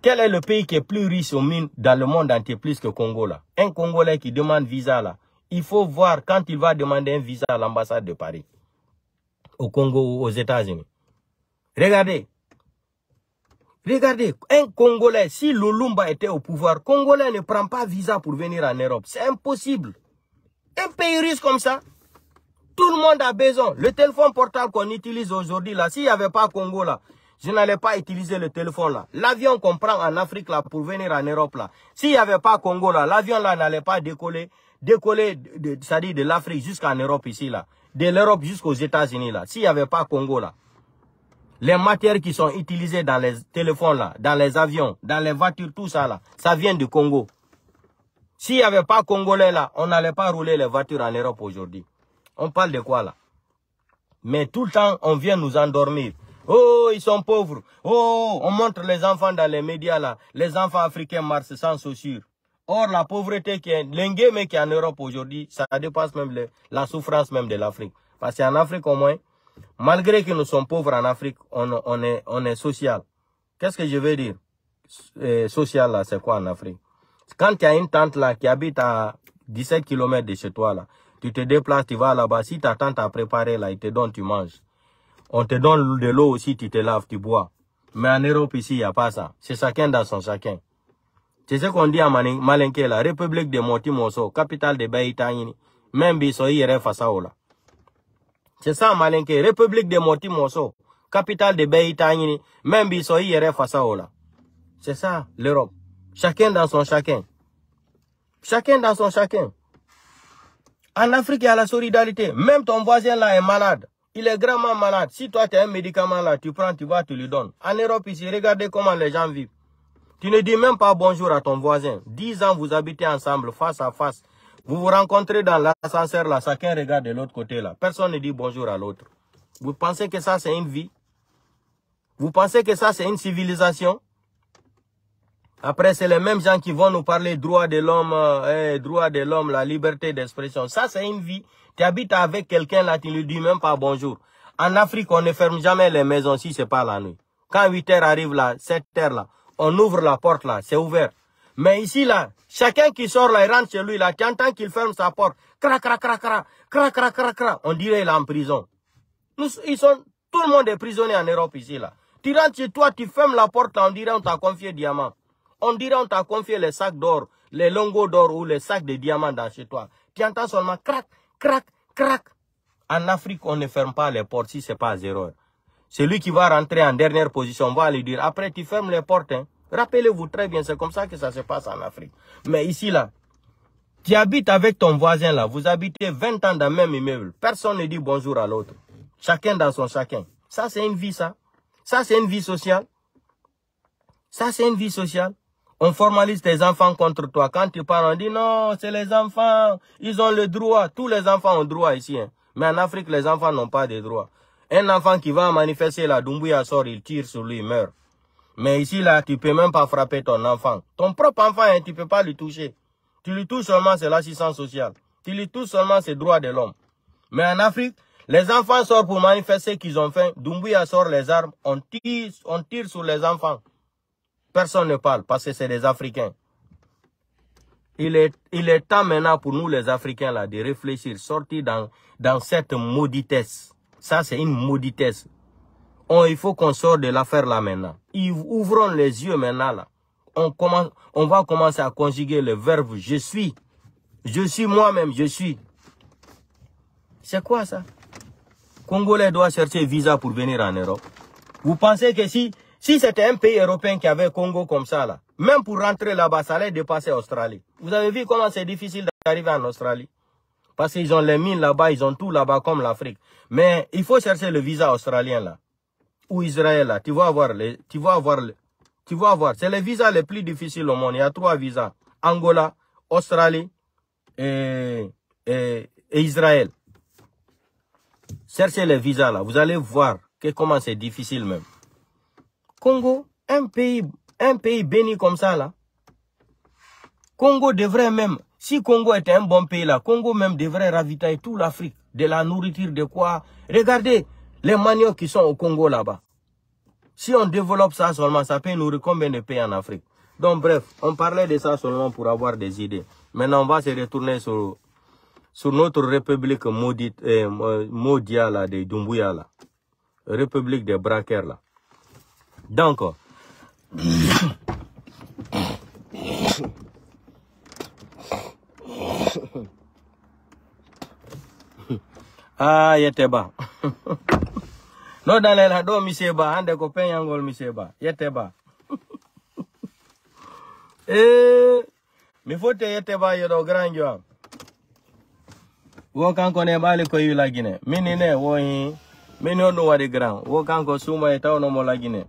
Quel est le pays qui est plus riche au mine dans le monde entier plus que le Congo là? Un Congolais qui demande visa là. Il faut voir quand il va demander un visa à l'ambassade de Paris. Au Congo ou aux États-Unis. Regardez, un Congolais, si Lumumba était au pouvoir, Congolais ne prend pas visa pour venir en Europe. C'est impossible. Un pays riche comme ça, tout le monde a besoin. Le téléphone portable qu'on utilise aujourd'hui, là, s'il n'y avait pas Congo, là, je n'allais pas utiliser le téléphone, là. L'avion qu'on prend en Afrique, là, pour venir en Europe, là, s'il n'y avait pas Congo, là, l'avion, là, n'allait pas décoller, c'est-à-dire de l'Afrique jusqu'en Europe, ici, là. De l'Europe jusqu'aux États-Unis, là. S'il n'y avait pas Congo, là. Les matières qui sont utilisées dans les téléphones, là, dans les avions, dans les voitures, tout ça, là, ça vient du Congo. S'il n'y avait pas Congolais, là, on n'allait pas rouler les voitures en Europe aujourd'hui. On parle de quoi, là? Mais tout le temps, on vient nous endormir. Oh, ils sont pauvres. Oh, on montre les enfants dans les médias, là. Les enfants africains marchent sans chaussures. Or, la pauvreté qui est, l'engagement qui est en Europe aujourd'hui, ça dépasse même la souffrance même de l'Afrique. Parce qu'en Afrique, au moins, malgré que nous sommes pauvres en Afrique, on est social. Qu'est-ce que je veux dire? Social, là, c'est quoi en Afrique? Quand tu as une tante, là, qui habite à 17 km de chez toi, là, tu te déplaces, tu vas là-bas. Si ta tante a préparé, là, il te donne, tu manges. On te donne de l'eau aussi, tu te laves, tu bois. Mais en Europe, ici, il n'y a pas ça. C'est chacun dans son chacun. C'est ce qu'on dit à Malinké, la République de Motimoso, capitale de Baïtaïni. Même Bissoyi yere Fasaola. C'est ça, Malinké, République de Motimoso, capitale de Baïtaïni. Même Bissoyi yere Fasaola. C'est ça, l'Europe. Chacun dans son chacun. Chacun dans son chacun. En Afrique, il y a la solidarité. Même ton voisin là est malade. Il est grandement malade. Si toi, tu as un médicament là, tu prends, tu vas, tu lui donnes. En Europe, ici, regardez comment les gens vivent. Tu ne dis même pas bonjour à ton voisin. 10 ans, vous habitez ensemble, face à face. Vous vous rencontrez dans l'ascenseur là, chacun regarde de l'autre côté là. Personne ne dit bonjour à l'autre. Vous pensez que ça, c'est une vie? Vous pensez que ça, c'est une civilisation? Après, c'est les mêmes gens qui vont nous parler droit de l'homme, la liberté d'expression. Ça, c'est une vie. Tu habites avec quelqu'un là, tu ne lui dis même pas bonjour. En Afrique, on ne ferme jamais les maisons si c'est pas la nuit. Quand 8 heures arrive là, 7 heures là, on ouvre la porte là, c'est ouvert. Mais ici là, chacun qui sort là, il rentre chez lui là, tu entends qu'il ferme sa porte. Crac, crac, crac, crac, crac, crac, crac, crac. On dirait qu'il est en prison. Tout le monde est prisonnier en Europe ici là. Tu rentres chez toi, tu fermes la porte là, on dirait on t'a confié diamant. On dirait on t'a confié les sacs d'or, les lingots d'or ou les sacs de diamants dans chez toi. Tu entends seulement crac, crac, crac. En Afrique, on ne ferme pas les portes si ce n'est pas à 0 heure. Celui qui va rentrer en dernière position, on va lui dire, après tu fermes les portes. Hein. Rappelez-vous très bien, c'est comme ça que ça se passe en Afrique. Mais ici là, tu habites avec ton voisin là, vous habitez 20 ans dans le même immeuble. Personne ne dit bonjour à l'autre. Chacun dans son chacun. Ça c'est une vie ça. Ça c'est une vie sociale. Ça c'est une vie sociale. On formalise tes enfants contre toi. Quand tu parles, on dit non, c'est les enfants. Ils ont le droit. Tous les enfants ont droit ici. Hein. Mais en Afrique, les enfants n'ont pas de droit. Un enfant qui va manifester la Doumbouya sort, il tire sur lui, il meurt. Mais ici, là, tu ne peux même pas frapper ton enfant. Ton propre enfant, hein, tu ne peux pas lui toucher. Tu lui touches seulement, c'est l'assistance sociale. Tu lui touches seulement, c'est le droit de l'homme. Mais en Afrique, les enfants sortent pour manifester qu'ils ont faim. Doumbouya sort les armes. On tire sur les enfants. Personne ne parle parce que c'est des Africains. Il est temps maintenant pour nous les Africains là de réfléchir, sortir dans cette mauditesse. Ça c'est une mauditesse. Il faut qu'on sorte de l'affaire là maintenant. Ouvrons les yeux maintenant là. On va commencer à conjuguer le verbe je suis. Je suis moi-même, je suis. C'est quoi ça? Congolais doit chercher visa pour venir en Europe. Vous pensez que si c'était un pays européen qui avait Congo comme ça, là, même pour rentrer là-bas, ça allait dépasser l'Australie. Vous avez vu comment c'est difficile d'arriver en Australie? Parce qu'ils ont les mines là-bas, ils ont tout là-bas comme l'Afrique. Mais il faut chercher le visa australien là. Ou Israël là. Tu vas voir. C'est les visas les plus difficiles au monde. Il y a 3 visas. Angola, Australie et Israël. Cherchez les visas là. Vous allez voir comment c'est difficile même. Congo, un pays béni comme ça là. Congo devrait même, si Congo était un bon pays là, Congo même devrait ravitailler toute l'Afrique, de la nourriture, de quoi. Regardez les maniocs qui sont au Congo là-bas. Si on développe ça seulement, ça peut nourrir combien de pays en Afrique? Donc bref, on parlait de ça seulement pour avoir des idées. Maintenant on va se retourner sur notre république maudite, maudia là, de Doumbouya là. République des braqueurs là. Donc, ah, yeteba. No dans la do miseba, ande ko penyangol miseba. Yeteba. Mi fote yeteba yodo granjo. Wo kan ko ne bale ko yu la Guinée. Minine wo yi, mini ono wadi grand. Wo kan ko suma eta ono mo la Guinée.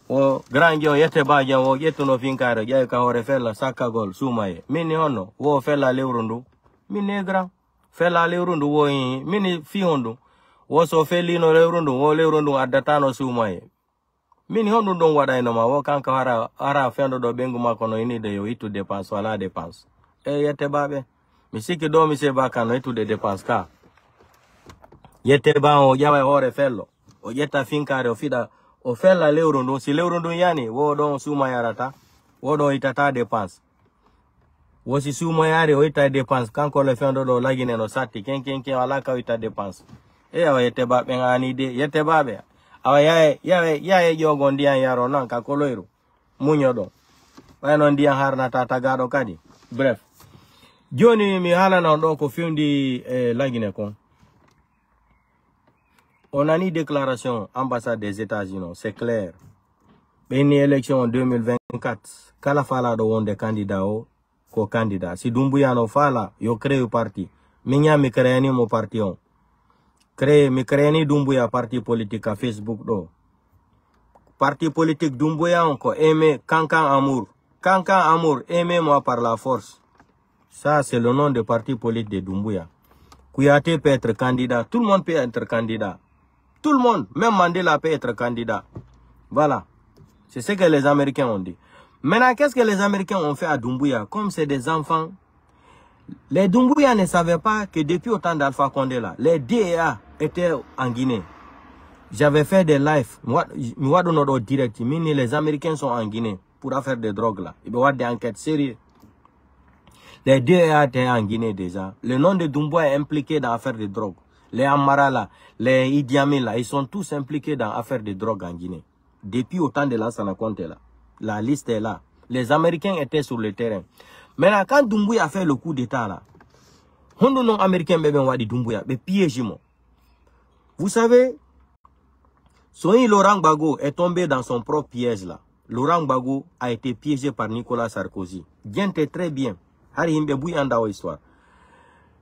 O granjo yeteba jan wo yetuno finkare, ya ka hore fella saka gol suma ye. Mini ono wo fella leurundu. Mini grand. Fella leurundu wo yi, mini fi hondu. Wo so felino leurundu wo leurundu adatano suma ye. Mini hondu don wada ino ma wo kan ka ara fendo do bengu makono ini de yo itu dépense wala dépense. Yeteba be. Misiki do miseba kano itu de dépense ka. Yeteba o yawa hore fello. O yeta finkare o fida o fella leurundu si leurundu yani wo don suma yarata. Wo do itata dépense. Wo si suma yare o ita dépense kanko le fendo do lagine no sati ken wala ka ita dépense. Yawa yeteba be ngani de yeteba be. awa yae jogo ndiyan yaro nan ka koloiro munyo do wayno ndiyan harna tata gado kadi. Bref, joni mi halana do ko findi lagine kon. On a une déclaration ambassade des États-Unis, c'est clair. Une élection en 2024, kala fala do wonde candidat o ko candidat. Si Doumbouya no fala, yo crée un parti. Minya mi créani mo parti on. Mi créani Doumbouya parti politique à Facebook do. Parti politique Doumbouya on ko aimé Kankan Amour. Kankan Amour, aimez-moi par la force. Ça, c'est le nom de parti politique de Doumbouya. Kouyaté peut être candidat. Tout le monde peut être candidat. Tout le monde, même Mandela peut être candidat. Voilà. C'est ce que les Américains ont dit. Maintenant, qu'est-ce que les Américains ont fait à Doumbouya? Comme c'est des enfants, les Doumbouya ne savaient pas que depuis autant d'Alpha Condé là, les DEA étaient en Guinée. J'avais fait des lives. Direct. Les Américains sont en Guinée pour faire des drogues là. Il y a des enquêtes sérieuses. Les DEA étaient en Guinée déjà. Le nom de Doumbouya est impliqué dans l'affaire de drogue. Les Amara là, les Idi Amin là, ils sont tous impliqués dans l'affaire de drogue en Guinée. Depuis autant de Lansana Conté là. La liste est là. Les Américains étaient sur le terrain. Maintenant, quand Doumbouya a fait le coup d'état là, on non Américains dit Doumbouya, mais piégez moi. Vous savez, Laurent Gbagbo est tombé dans son propre piège là. Laurent Gbagbo a été piégé par Nicolas Sarkozy. Bien très bien. Histoire.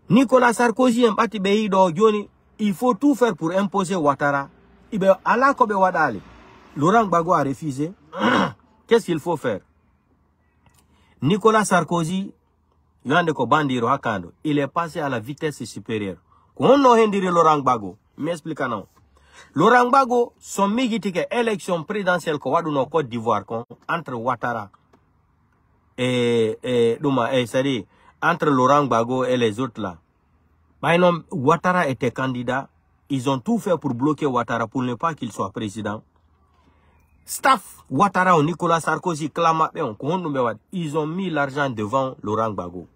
Nicolas Sarkozy, il faut tout faire pour imposer Ouattara. Laurent Gbagbo a refusé. Qu'est-ce qu'il faut faire? Nicolas Sarkozy, il est passé à la vitesse supérieure. Quand on a dit Laurent Gbagbo, m'explique non. Laurent Gbagbo, son migitike élection présidentielle en Côte d'Ivoire entre Ouattara c'est-à-dire entre Laurent Gbagbo et les autres là. Ouattara était candidat. Ils ont tout fait pour bloquer Ouattara pour ne pas qu'il soit président. Staff Ouattara ou Nicolas Sarkozy clama, ils ont mis l'argent devant Laurent Gbagbo.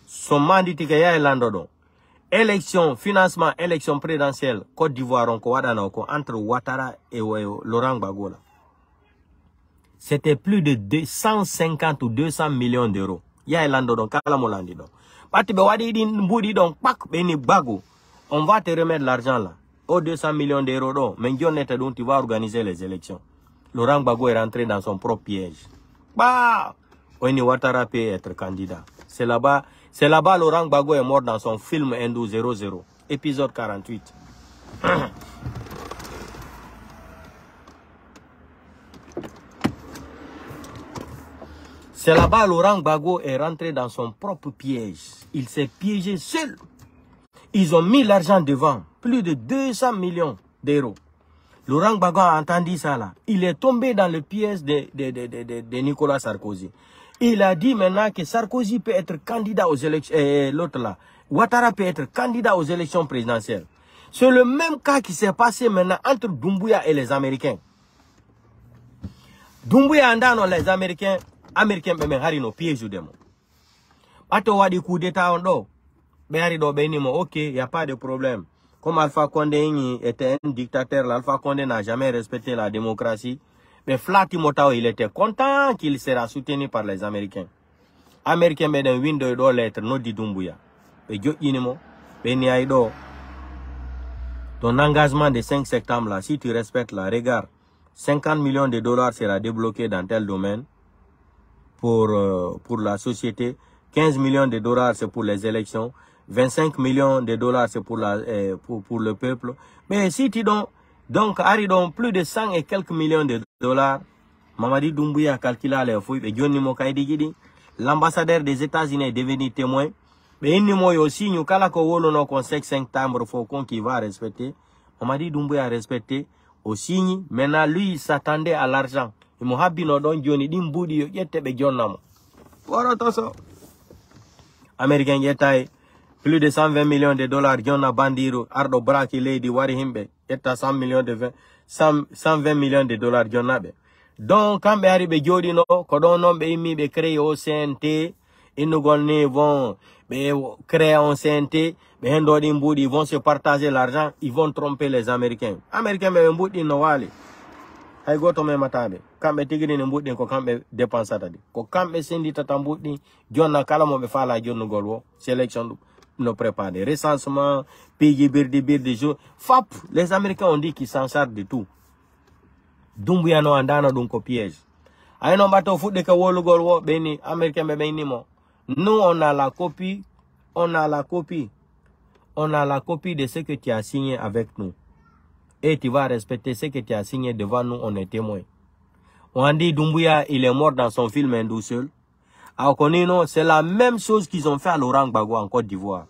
Son mandat est élection, financement, élection présidentielle, Côte d'Ivoire, entre Ouattara et Laurent Gbagbo. C'était plus de 150 ou 200 millions d'euros. On va te remettre l'argent là. Aux 200 millions d'euros, mais tu vas organiser les élections. Laurent Gbagbo est rentré dans son propre piège. Bah, Ouattara peut être candidat. C'est là-bas Laurent Gbagbo est mort dans son film Hindou 00, épisode 48. C'est là-bas Laurent Gbagbo est rentré dans son propre piège. Il s'est piégé seul. Ils ont mis l'argent devant, plus de 200 millions d'euros. Laurent Gbagbo a entendu ça là. Il est tombé dans le piège de Nicolas Sarkozy. Il a dit maintenant que Sarkozy peut être candidat aux élections, l'autre là, Ouattara peut être candidat aux élections présidentielles. C'est le même cas qui s'est passé maintenant entre Doumbouya et les Américains. Doumbouya andano les Américains même harino piège demo. Ato wadi coup d'état ondo. Behari do benimo, ok, il n'y a pas de problème. Comme Alpha Condé était un dictateur, Alpha Condé n'a jamais respecté la démocratie. Mais Flati Motao, il était content qu'il sera soutenu par les Américains. Américains, mais d'un window do lettre, non dit Doumbouya. Mais Dieu inimo, Beniaido. Ton engagement de 5 septembre là, si tu respectes la, regarde, 50 millions de dollars sera débloqué dans tel domaine pour la société. 15 millions de dollars c'est pour les élections. 25 millions de dollars c'est pour le peuple. Mais si tu donc arrive plus de 100 et quelques millions de dollars, Mamadi Doumbouya a calculé les fouilles. Et Johnny Mokaïdi, l'ambassadeur des États-Unis est devenu témoin. Mais il n'y a aussi nous qu'on 5 timbres faucon qui va respecter. Mamadi Doumbouya a respecté aussi. Maintenant lui il s'attendait à l'argent. Il m'a dit non Johnny Dimboudi yetebe Johnnamo. Voilà tout ça. Américain yetaye. Plus de 120 millions de dollars, John Bandiro, Ardo Braki, Lady Warihimbe, et 120 millions de dollars, John Nabe. Donc, quand Béari Jodi no, Kodon no Bémi be créé au CNT, ils nous vont, créer un CNT, ils vont se partager l'argent, ils vont tromper les Américains. Américains, mais un bout de Noali. Hay goto me matabe kambe tigini ne mbudin ko kambe dépensata di ko kambe sendi tata mbudin jonna kala mo be fala jonno golwo sélection no préparer recensement pays birdi jour fap les Américains ont dit qu'ils s'en chargent de tout Dumbuya no andana dum ko piège ay no bato fudde ka wolu golwo beni Américain be beni mo nous on a la copie de ce que tu as signé avec nous. Et tu vas respecter ce que tu as signé devant nous, on est témoin. On dit Dumbuya, il est mort dans son film Hindou seul. Alors qu'on dit non, c'est la même chose qu'ils ont fait à Laurent Gbagbo en Côte d'Ivoire.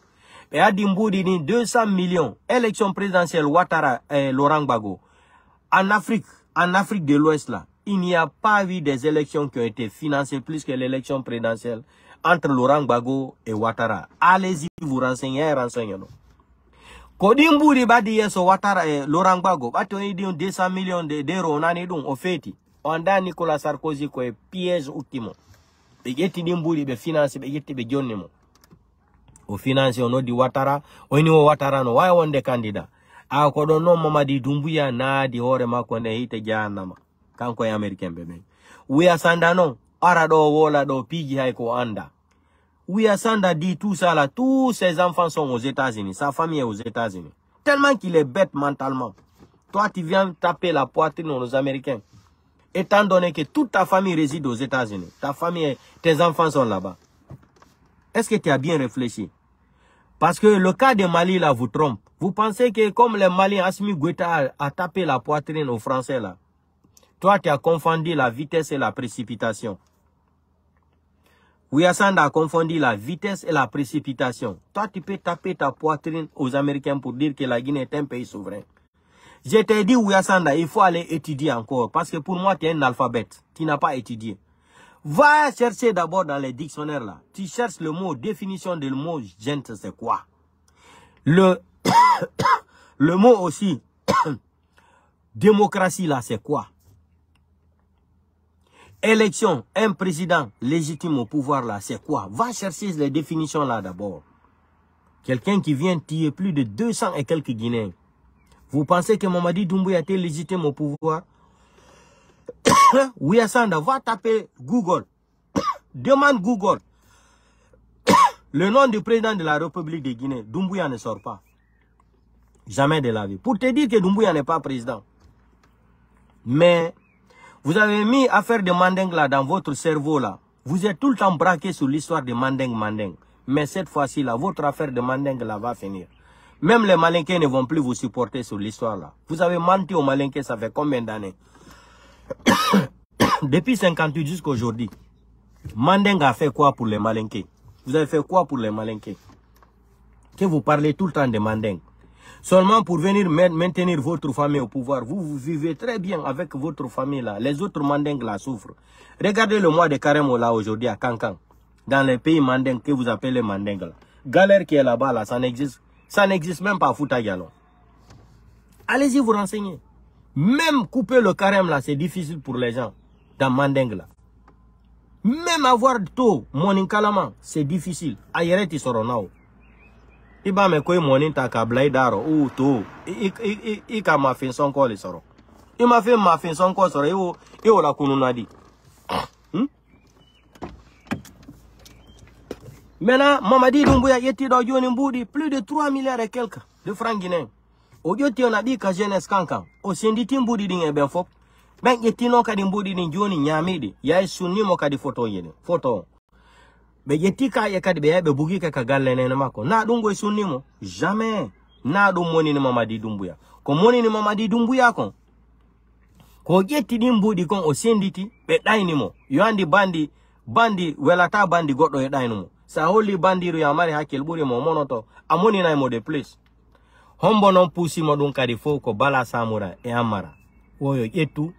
Et à Dimbu dit 200 millions, élection présidentielle Ouattara et Laurent Gbagbo. En Afrique de l'Ouest là, il n'y a pas eu des élections qui ont été financées plus que l'élection présidentielle entre Laurent Gbagbo et Ouattara. Allez-y, vous renseignez-nous. Kodimbu badi yeso Ouattara e Laurent Gbagbo bato ni 200 millions d'euros nani dun ofeti onda Nicolas Sarkozy ko e piège ultimo be yetti dimburi be finance be yetti be jonnimo o finance ono di Ouattara oni o Ouattara no way wonde candidat a ko don non Mamadi Doumbouya na di hore makko ne hite jahannama kanko e Américain be ben wiya sanda non ara do wola do piji hay ko anda. Ouya Sanda dit tout ça là, tous ses enfants sont aux États-Unis, sa famille est aux États-Unis. Tellement qu'il est bête mentalement. Toi, tu viens taper la poitrine aux Américains. Étant donné que toute ta famille réside aux États-Unis, ta famille, tes enfants sont là-bas. Est-ce que tu as bien réfléchi? Parce que le cas de Mali là vous trompe. Vous pensez que comme les Maliens, Assimi Goïta a tapé la poitrine aux Français là. Toi, tu as confondu la vitesse et la précipitation. Ouya Sanda a confondu la vitesse et la précipitation. Toi, tu peux taper ta poitrine aux Américains pour dire que la Guinée est un pays souverain. Je t'ai dit, Ouya Sanda, il faut aller étudier encore. Parce que pour moi, tu es un alphabète. Tu n'as pas étudié. Va chercher d'abord dans les dictionnaires là. Tu cherches le mot, définition de le mot gente, c'est quoi? Le mot aussi, démocratie là, c'est quoi? Élection, un président légitime au pouvoir là, c'est quoi? Va chercher les définitions là d'abord. Quelqu'un qui vient tuer plus de 200 et quelques Guinéens. Vous pensez que Mamadi Doumbouya était légitime au pouvoir? Ouya Sanda, va taper Google. Demande Google. Le nom du président de la République de Guinée, Doumbouya ne sort pas. Jamais de la vie. Pour te dire que Doumbouya n'est pas président. Mais vous avez mis affaire de Mandeng là dans votre cerveau là. Vous êtes tout le temps braqué sur l'histoire de Mandeng. Mais cette fois-ci là, votre affaire de Mandeng là va finir. Même les Malinqués ne vont plus vous supporter sur l'histoire là. Vous avez menti aux Malinqués, ça fait combien d'années? Depuis 58 jusqu'à aujourd'hui. Mandeng a fait quoi pour les Malinqués? Vous avez fait quoi pour les Malinqués? Que vous parlez tout le temps de Mandeng. Seulement pour venir maintenir votre famille au pouvoir. Vous vivez très bien avec votre famille là. Les autres Mandeng là souffrent. Regardez le mois de Carême là aujourd'hui à Kankan. Dans les pays Mandeng que vous appelez Mandeng là. Galère qui est là-bas là, ça n'existe même pas à Fouta Galon. Allez-y vous renseigner. Même couper le Carême là, c'est difficile pour les gens. Dans Mandeng là. Même avoir tôt, morning kalama, c'est difficile. Ailleurs ils seront là. Iba me koy morning ta kablay daro ou to. I ka ma fin son ko le soro. I ma fin son ko soro yo la kununa di. Maintenant, Mamadi Doumbouya yeti do joni mbudi plus de 3 milliards et quelques de francs guinéens. O yoti on a dit ka jeunesse kankan. O senditi mbudi din e ben fop. Ben yeti no ka di mbudi din joni nyamidi. Ya sunni mo ka di photo yene. Photo. Be yeti ka ye ka di be bugi ka galle ne mako. Na dungo sunni mo. Jamais. Na dum moni ni Mamadi Doumbouya. Ko moni ni Mamadi Doumbouya kon. Ko yeti di mbudi kon o senditi be dayni mo. Yo andi bandi welata bandi goddo e dayni mo. Sa holi bandiru ya mari hakel buri mo monoto amoni na mo de place hombo non pusi mo dun kadi fo ko bala samura e amara oyo etu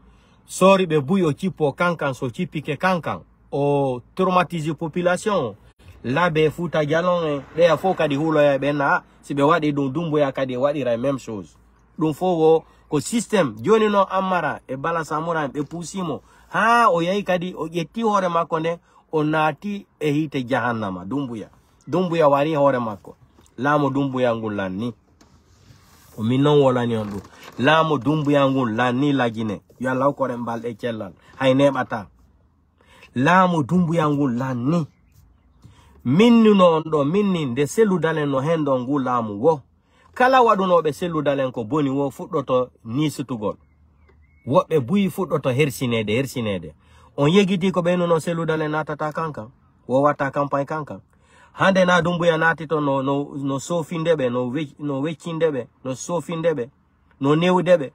sori be buyo chipo kankan so chipike kankan o traumatiser population la be futa jalon be fo kadi hulo ya be na si be wadi dun Doumbouya kadi wadi la même chose dun fo wo ko system joni no amara e bala samura be pusi mo ha o yayi kadi o yetti hore makonde onati ehite jahannama Doumbouya Dumbuya wari hore mako. Lamo Dumbuya ngun lani. O minon wala ni ondu. Lamo Dumbuya ngun lani la Guinée. Ya law ko mbal e cellal. Hay nebata. Lamo Dumbuya ngun lani. Minni no ondo minni de selu dalen no hendo ngu lamu wo. Kala waduno be selu dalen ko boni wo fuddoto ni situgol. Woɓɓe buyi fuɗɗoto hersinede on yegiti ko ɓeyno no selludale natata kankan wo watta campagne kankan hande na Dumbuya nati to no sofindeɓe no weccindeɓe no sofindeɓe no newdeɓe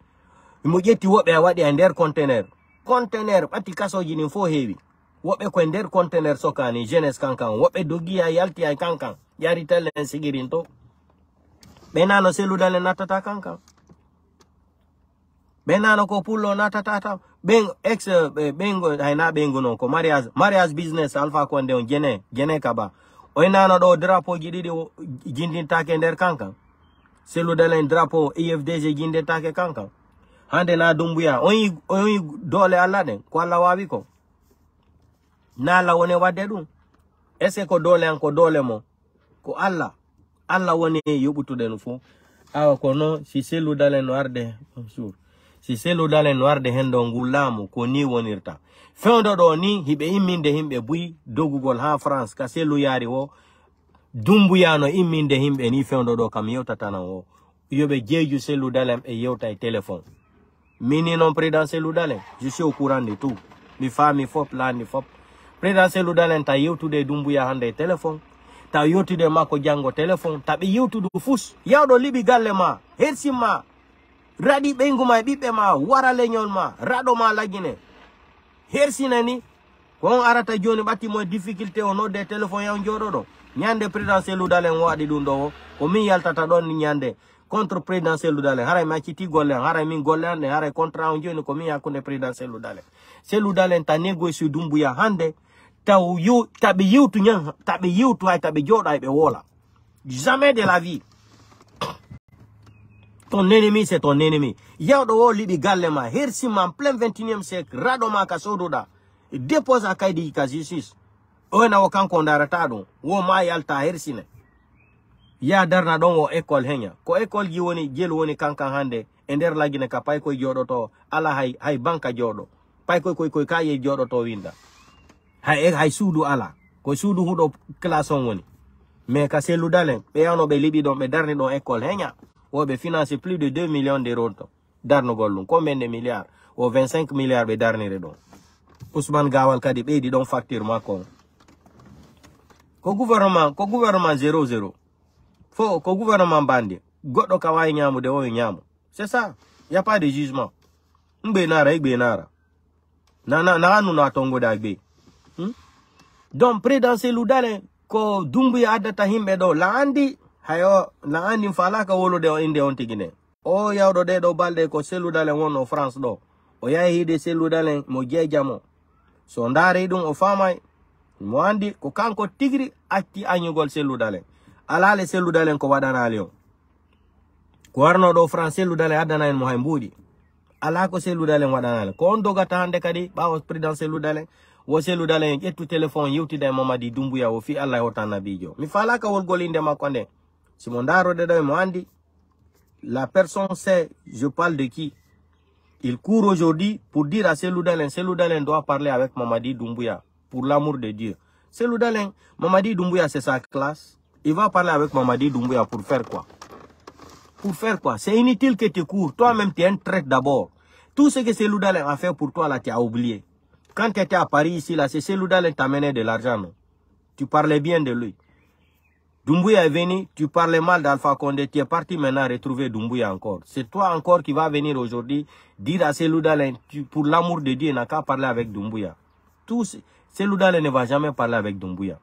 mo ƴetti woɓɓe a waɗi e nder contenaire ɓatti kasoji nin fo heewi woɓɓe koye nder contenaire sokani jeunesse kankan woɓɓe doggi a yalti ay kankan ƴari telle en sigirin to ɓe nano selludale natata kankan benano ko pullo natata ben ex bengo hayna bengo non ko mariage business alpha ko nde on jene kaba o nano do drapeau ji didi jindintake nder kankan selludalen drapeau EFDG jindintake kankan hande na Dumbuya on dole alla den ko alla wawi ko na la woni wadde dum est-ce ko dole an ko dole mo ko alla woni yobutude no fu awa ko no si selludalen no arde sur si selludale noirde hendo ngulamu ko ni wonirta fewndo do ni hibe imminde himbe buyi dogugol ha France ka selu yari wo Dumbuya no imminde himbe ni fewndo do kam yewtata nan wo yobe jeju selludale e yewta e téléphone mini non président selludale je suis au courant de tout mi fami fop landi fop président selludale ta yewtude Dumbuya hande téléphone ta yewtude mako jango téléphone ta be yewtudu fus yawdo libi galle ma hersima radi benguma bibe ma wara leñol ma rado ma lagine hersinani ko arata joni batti mo difficulté o nodde téléphone yaw jodo do nyande président selludale wadi dum do ko min yaltata don nyande contre président selludale haray ma citi golle haray min golle ande haray contrat on joni ko min yakunde président selludale ta négocie Dumbuya hande taw yu tabe yiwtu nyan tabe yiwtu ay tabe joda be wola jamais de la vie. Ton ennemi, c'est ton ennemi. Yawdo wo libi galema, hersima en plein 21e siècle, radoma ka sododa, dépose à kaidi ka justice. Oena wo kanko ndaratado, wo ma yalta hersine. Ya darna don wo école henya. Ko école gi woni jelu woni kankan hande, ender lagine ka pay koy jodoto, ala hay banka jodo. Pay koy kaye jodoto winda. Hay sudu ala, ko sudu hudo classe on woni. Mais ka selludale, be yano be libi don be darni don école henya. Ou be financé plus de 2 millions d'euros darno gollum combien de milliards ou 25 milliards be darnire don Ousmane Gawal kadi be di don facture mako ko gouvernement 00 fo ko gouvernement bandi goddo ka way nyaamu de o nyaamu c'est ça y a pas de jugement mbe nara na anu na tongo da be donc président selludale ko Dumbuya addata himbe do la andi hayo la andi falaka wolo de inde on tigine o yawdo de do balde ko selludale wono France do o yahi de selludale mo jejamo so ndare dum o famay mo andi ko kanko tigri atti anyugol selludale alale selludale ko wadana leon ko warno do France selludale adana en mo hay mbudi ala ko selludale wadana ko on dogata hande kadi bawo président selludale wo selludale en ettu téléphone yewtide Mamadi Dumbuya o fi Allah hotan nabijo mi falaka wol golinde makko nde si mon daro de mo andi la personne sait je parle de qui. Il court aujourd'hui pour dire à Selludalen doit parler avec Mamadi Doumbouya pour l'amour de Dieu. Selludalen, Mamadi Doumbouya c'est sa classe. Il va parler avec Mamadi Doumbouya pour faire quoi? Pour faire quoi? C'est inutile que tu cours. Toi-même tu es un traître d'abord. Tout ce que Selludalen a fait pour toi là tu as oublié. Quand tu étais à Paris ici là, c'est Selludalen t'a amené de l'argent. Tu parlais bien de lui. Doumbouya est venu, tu parlais mal d'Alpha Condé, tu es parti maintenant retrouver Doumbouya encore. C'est toi encore qui va venir aujourd'hui dire à Selludalen, pour l'amour de Dieu, n'a qu'à parler avec Doumbouya. Selludalen ne va jamais parler avec Doumbouya.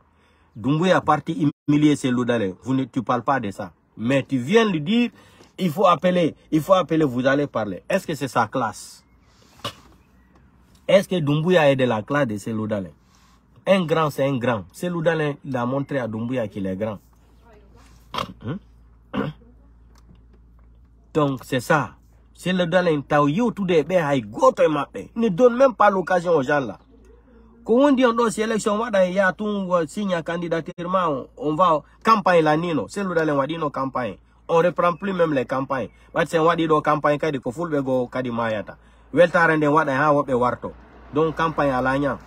Doumbouya est parti humilier Selludalen. Tu ne parles pas de ça. Mais tu viens lui dire, il faut appeler, vous allez parler. Est-ce que c'est sa classe? Est-ce que Doumbouya est de la classe de Selludalen? Un grand, c'est un grand. Selludalen l'a montré à Doumbouya qu'il est grand. Donc c'est ça. Selludalen tao yo tout de be hay goto mappe. Ne donne même pas l'occasion aux gens là. Ko wondi on do si election wada ya tun signa candidature ma on va campagne la nino c'est lu dalen wadi no campagne on reprend plus même les campagnes wat sen wadi do campagne kadi ko fulbe go kadi mayata weltarande wada ha wobe warto donc campagne ala nya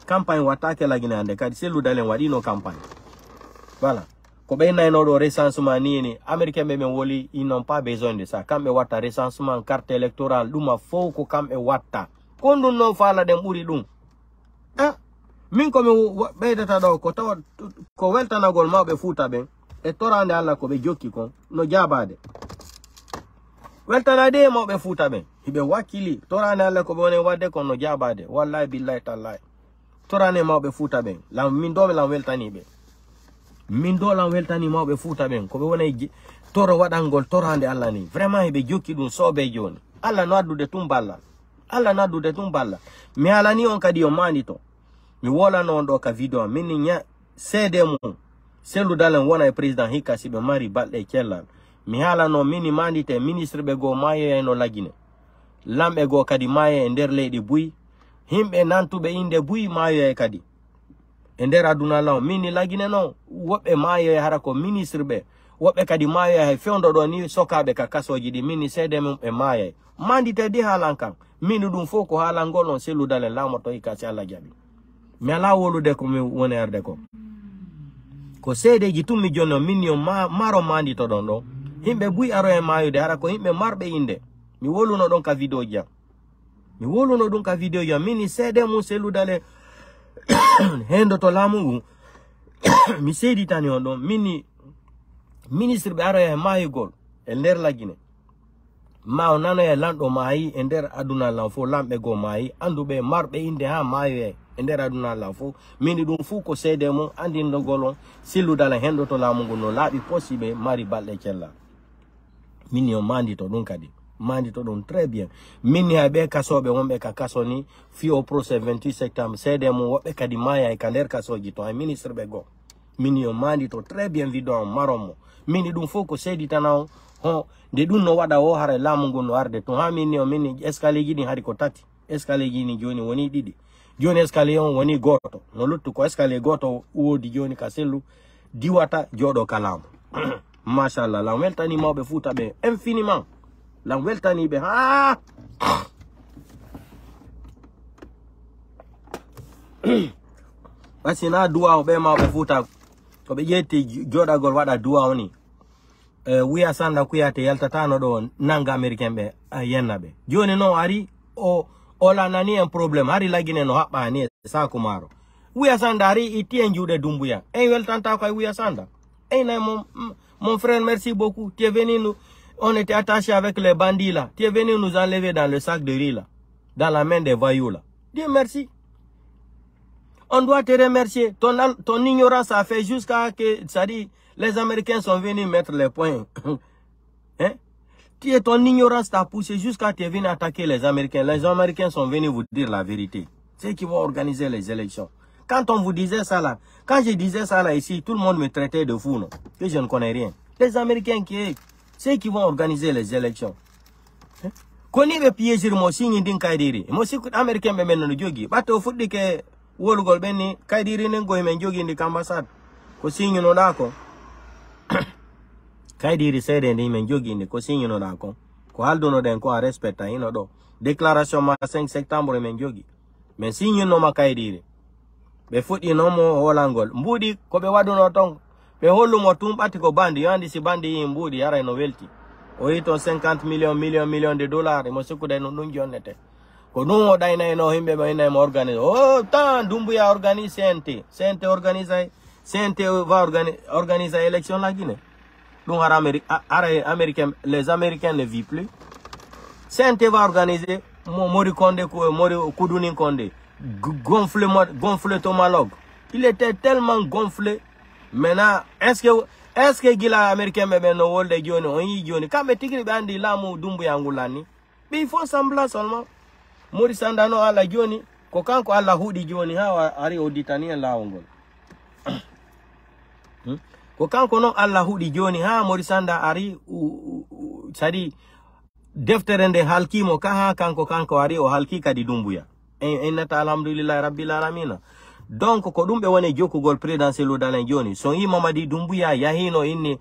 campagne watake la gina ande kadi c'est lu dalen wadi no campagne voilà ko be nay no do recensement ni américain be men woli ils n'ont pas besoin de ça kambe wata recensement carte électorale duma fo ko kambe wata kondu no fala dem buri dum min ko mi beydata do ko tawa ko weltanagol mawbe fuuta ben e torande alla ko be jokki kon no jabade weltanade mawbe fuuta ben hibe wakili torande alla ko bone wadde kon no jabade wallahi billahi tallahi torane mawbe fuuta ben la min do me la weltani be min do la weltani mawbe fuuta ben ko be wona toro wadangol torande alla ni vraiment hibe jokki dum sobe joni alla no addude tumballa alla no addude tumballa mi ala ni on kadi o manito mi wola non do ka video min nya cdm selu dalen wona e president hika sibe mari balde kellan mi hala no mini mandite ministre be go maye no lagine lambe go kadi maye nder leydi buy himbe nantube inde buy maye kadi nder aduna law mini lagine no wobbe maye hara ko ministre be wobbe kadi maye hay fewndo do ni sokabe ka kasoji di mini cdm e maye mandite di halankan mini dum foko halangol non selu dalen lamoto hika ci alla jabi mi ala wolude ko mi woni arde ko seedeji tummi jonno minio maro mandi to don do himbe buy aro e mayude hara ko himbe marbe inde mi woluno don ka video jam mi woluno don ka video jam mini seede mu seludale hendo to lamu mi seedi tani on don mini ministre be aro e mayugol e nder lagine ma onano e lando mayi e nder aduna lan fo lambe go mayi andube marbe inde ha mayo e nder aduna lan fo mini dum fu ko seede mo andi ndogolon silu dala hendo to lamu no laabi possible mari balde cella mini o mandi to dun kadi mandi to dun très bien mini habe kasobe wonbe ka kasoni fi au procès 28 septembre seede mo wobbe kadi maya e kander kasoji to ay ministre be go mini o mandi to très bien vidéo maromo mini dum fu ko seedi tanaw ho de dun no wada o hare lamu no arde to ha mini o mini escalier gidi hari ko tati escalier gini joni woni didi joni escalier on woni goto no luttu ko escalier goto wodi joni ka selu diwata jodo kalam machallah la weltani mawbe futa be infiniment la weltani be ha basina duwa be mawbe futa ko be yeti jodagol wada duwa oni wiya sanda kuyate yaltatano do nanga americain be yennabe joni no ari o la nani un problème hari lagine no habba ni sa kumaro wiya sanda ari iti enjude dumbuya weltanta ko wiya sanda na mon frère merci beaucoup tu es venu nous on était attaché avec les bandits là tu es venu nous enlever dans le sac de riz là dans la main des voyous là dis merci on doit te remercier ton ignorance a fait jusqu'à que ça dit les Américains sont venus mettre les points. Hein? Ton ignorance t'a poussé jusqu'à te venir attaquer les Américains. Les Américains sont venus vous dire la vérité. C'est qui vont organiser les élections. Quand on vous disait ça là, quand je disais ça là ici, tout le monde me traitait de fou, non? Que je ne connais rien. Les Américains c'est qui vont organiser les élections. Koni be piéger mo signi din kaydiri. Mo sikut Américain be men no jogi. Bato fuddi ke wolugol benni kaydiri nen go men jogi ndi ambassade. Ko signi no dako. Kaydiri sede ni men jogi ni ko signo no dako ko haldono den ko a respecta ino do déclaration ma 5 septembre men jogi men signo no ma kaydiri be fudi no mo holangol mbudi ko be waduno ton be hollumo tumbati ko bandi yandi si bandi yi mbudi yara no welti o yito 50 million de dollars mo sukude no dun jonnete ko dum o dayna no himbe be ina mo organise tan dumbuya organise CNT organise CNT va organiser l'élection la Guinée. Donc, les Américains ne vivent plus. CNT va organiser Mori Kondé, Mori Koudouni Kondé. Gonflé Tomalog. Il était tellement gonflé. Maintenant, est-ce que Gila Américain me no wol de Johnny, on y Johnny. Quand me tigri bandi lamu dumbu yangulani. Mais il faut semblant seulement. Mori Sandano à la Johnny. Kokanko à la houdi Johnny. Ha ari oditani la ongol. Ko kanko non Allah hudi joni ha morisanda ari sadi deftere nde halkimo ka ha kanko ari o halki kadi dumbuya nata alhamdulillah rabbil alamin. Donc ko dum be woni jokugol présidentiel dalen joni so yi Mamadi Doumbouya yahino inni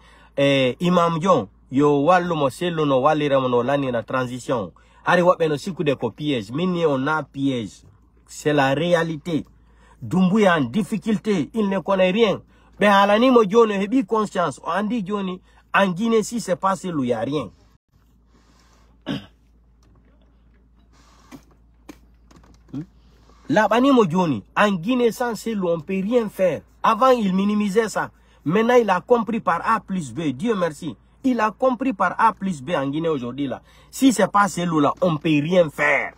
imam jon yo wallumo selluno walliramo no lanina transition hari wobbe no sikude ko piège minni on a piège. C'est la réalité. Doumbouya en difficulté, il ne connaît rien. Mais à l'animo joni hebi conscience on dit joni en Guinée si c'est passé il y a rien. La banimo Johnny, en Guinée sans celle on ne peut rien faire. Avant il minimisait ça. Maintenant il a compris par A plus B. Dieu merci. Il a compris par A plus B en Guinée aujourd'hui là. Si c'est pas celle-là, on ne peut rien faire.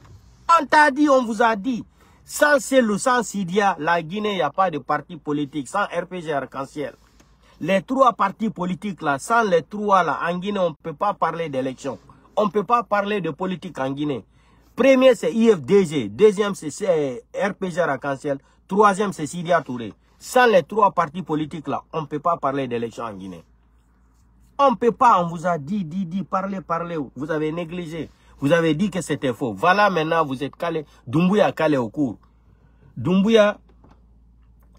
On t'a dit, on vous a dit. Sans celle sans Sidia, la Guinée, il n'y a pas de parti politique. Sans RPG Arc-en-Ciel. Les trois partis politiques là, sans les trois là, en Guinée, on ne peut pas parler d'élection. On ne peut pas parler de politique en Guinée. Premier, c'est IFDG. Deuxième, c'est RPG Arc-en-Ciel. Troisième, c'est Sidia Touré. Sans les trois partis politiques là, on ne peut pas parler d'élection en Guinée. On ne peut pas, on vous a dit, parlez. Vous avez négligé. Vous avez dit que c'était faux. Voilà, maintenant, vous êtes calé. Doumbouya calé au cours. Doumbouya,